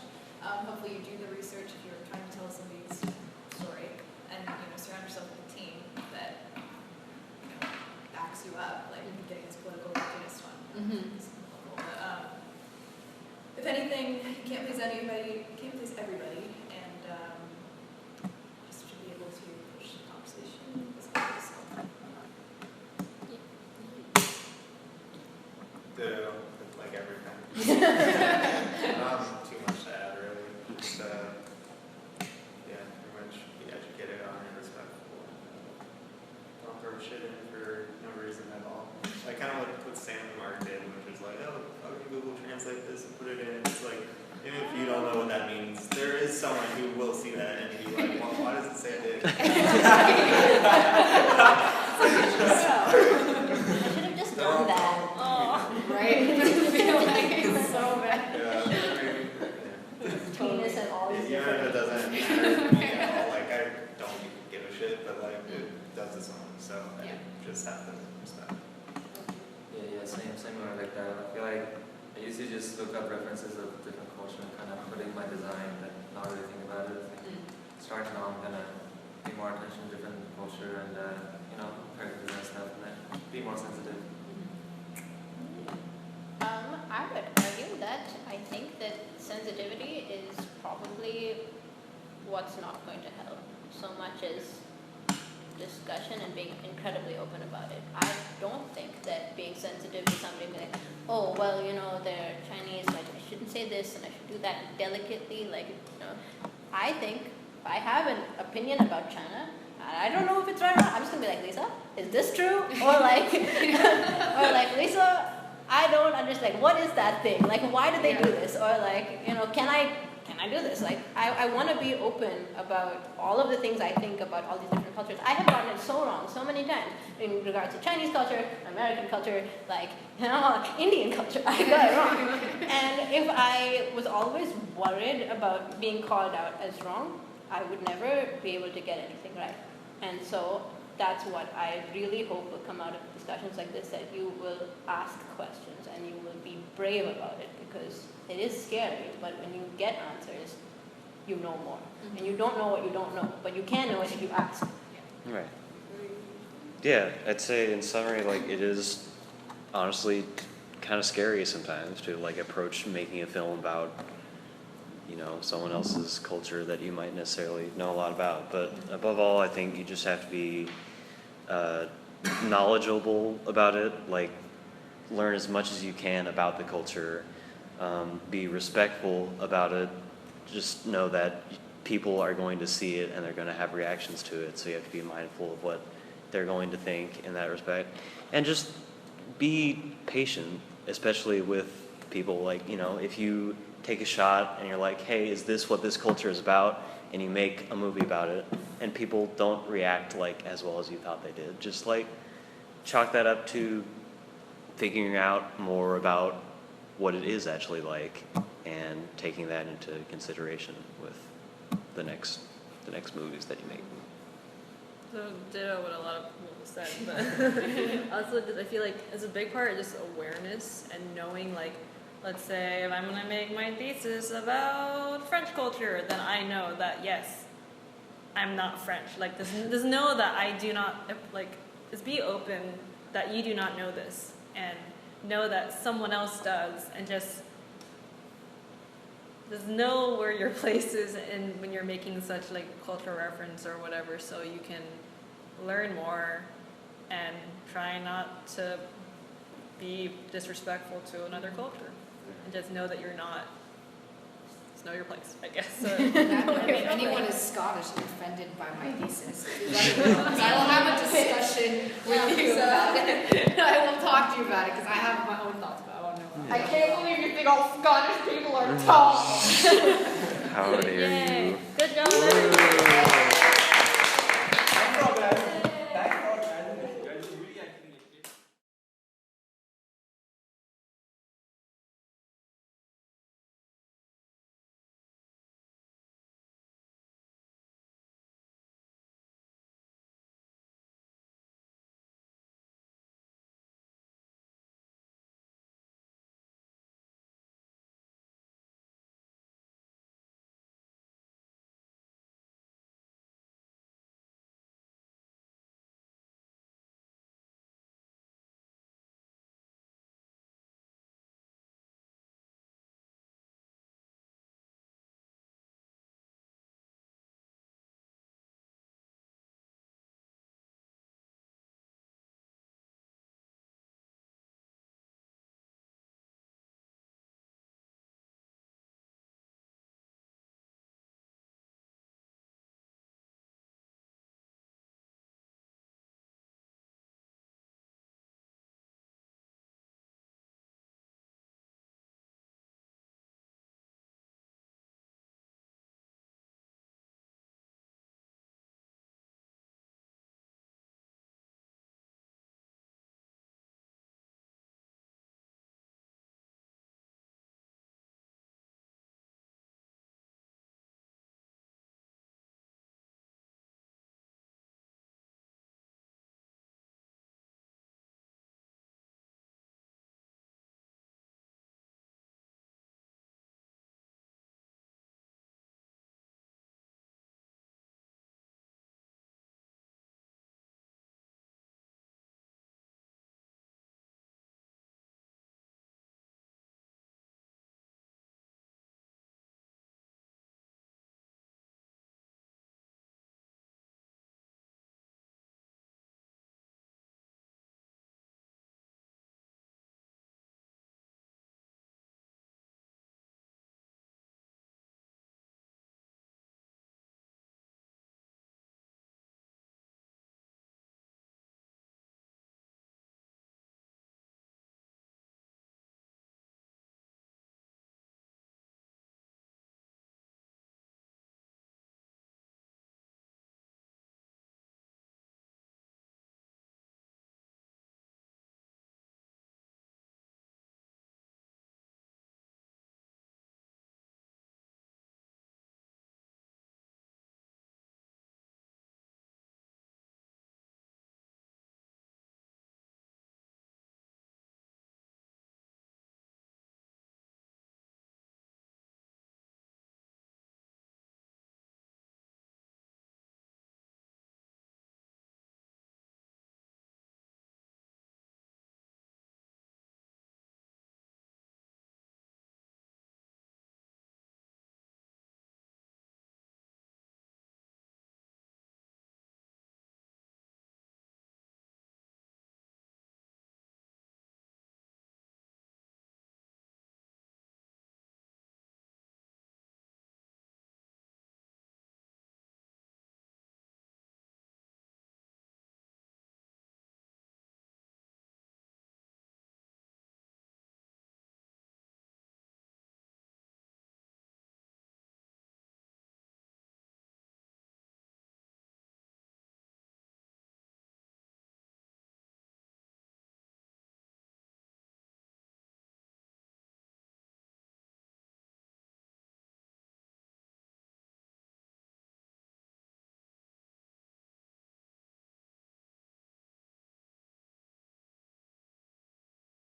[SPEAKER 9] Hopefully you do the research if you're trying to tell somebody's story, and surround yourself with a team that backs you up, like getting this political opportunist one. But, if anything, you can't please anybody, you can't please everybody, and just should be able to push the conversation as hard as possible.
[SPEAKER 11] Like every time. Not too much to add, really. Just, pretty much be educated on and respectful. Don't throw shit in for no reason at all. Like kind of like what Sam and Mark did, which is like, oh, how can Google translate this and put it in? It's like, even if you don't know what that means, there is someone who will see that and be like, well, why does it say it?
[SPEAKER 7] I should have just done that.
[SPEAKER 8] Right? I feel like it's so bad.
[SPEAKER 7] Penis and all these
[SPEAKER 11] Even if it doesn't matter to me at all, like I don't give a shit, but like it does its own, so I just have to respect.
[SPEAKER 10] Yeah, same way like that. I feel like I used to just look up references of different culture and kind of put it in my design, but not really think about it. Starting now, I'm gonna pay more attention to different culture and characters and stuff, and then be more sensitive.
[SPEAKER 7] I would argue that I think that sensitivity is probably what's not going to help so much as discussion and being incredibly open about it. I don't think that being sensitive to somebody being like, oh, well, they're Chinese, like I shouldn't say this and I should do that delicately, I think if I have an opinion about China, I don't know if it's right or not, I'm just going to be like, Lisa, is this true? Or like, Lisa, I don't understand, what is that thing? Like, why did they do this? Or like, can I do this? Like, I want to be open about all of the things I think about all these different cultures. I have gotten it so wrong so many times in regards to Chinese culture, American culture, like, Indian culture. I got it wrong. And if I was always worried about being called out as wrong, I would never be able to get anything right. And so that's what I really hope will come out of discussions like this, that you will ask questions and you will be brave about it, because it is scary, but when you get answers, you know more. And you don't know what you don't know, but you can know it if you ask.
[SPEAKER 2] Right. Yeah, I'd say in summary, like, it is honestly kind of scary sometimes to like approach making a film about someone else's culture that you might necessarily know a lot about. But above all, I think you just have to be knowledgeable about it, like learn as much as you can about the culture, be respectful about it, just know that people are going to see it and they're going to have reactions to it, so you have to be mindful of what they're going to think in that respect. And just be patient, especially with people. Like, you know, if you take a shot and you're like, hey, is this what this culture is about? And you make a movie about it, and people don't react like as well as you thought they did. Just like chalk that up to figuring out more about what it is actually like, and taking that into consideration with the next movies that you make.
[SPEAKER 4] So ditto what a lot of people said, but also I feel like it's a big part just awareness and knowing, like, let's say if I'm gonna make my thesis about French culture, then I know that yes, I'm not French. Like just know that I do not, like, just be open that you do not know this, and know that someone else does, and just know where your place is in when you're making such like cultural reference or whatever, so you can learn more and try not to be disrespectful to another culture, and just know that you're not. Just know your place, I guess. So,
[SPEAKER 8] If anyone is Scottish and offended by my thesis, I will have a discussion with you about it. I will talk to you about it because I have my own thoughts about it. I want to know about it.
[SPEAKER 5] I can't believe you think all Scottish people are tough.
[SPEAKER 2] How dare
[SPEAKER 4] Yay.
[SPEAKER 2] you?
[SPEAKER 4] Good job, everyone.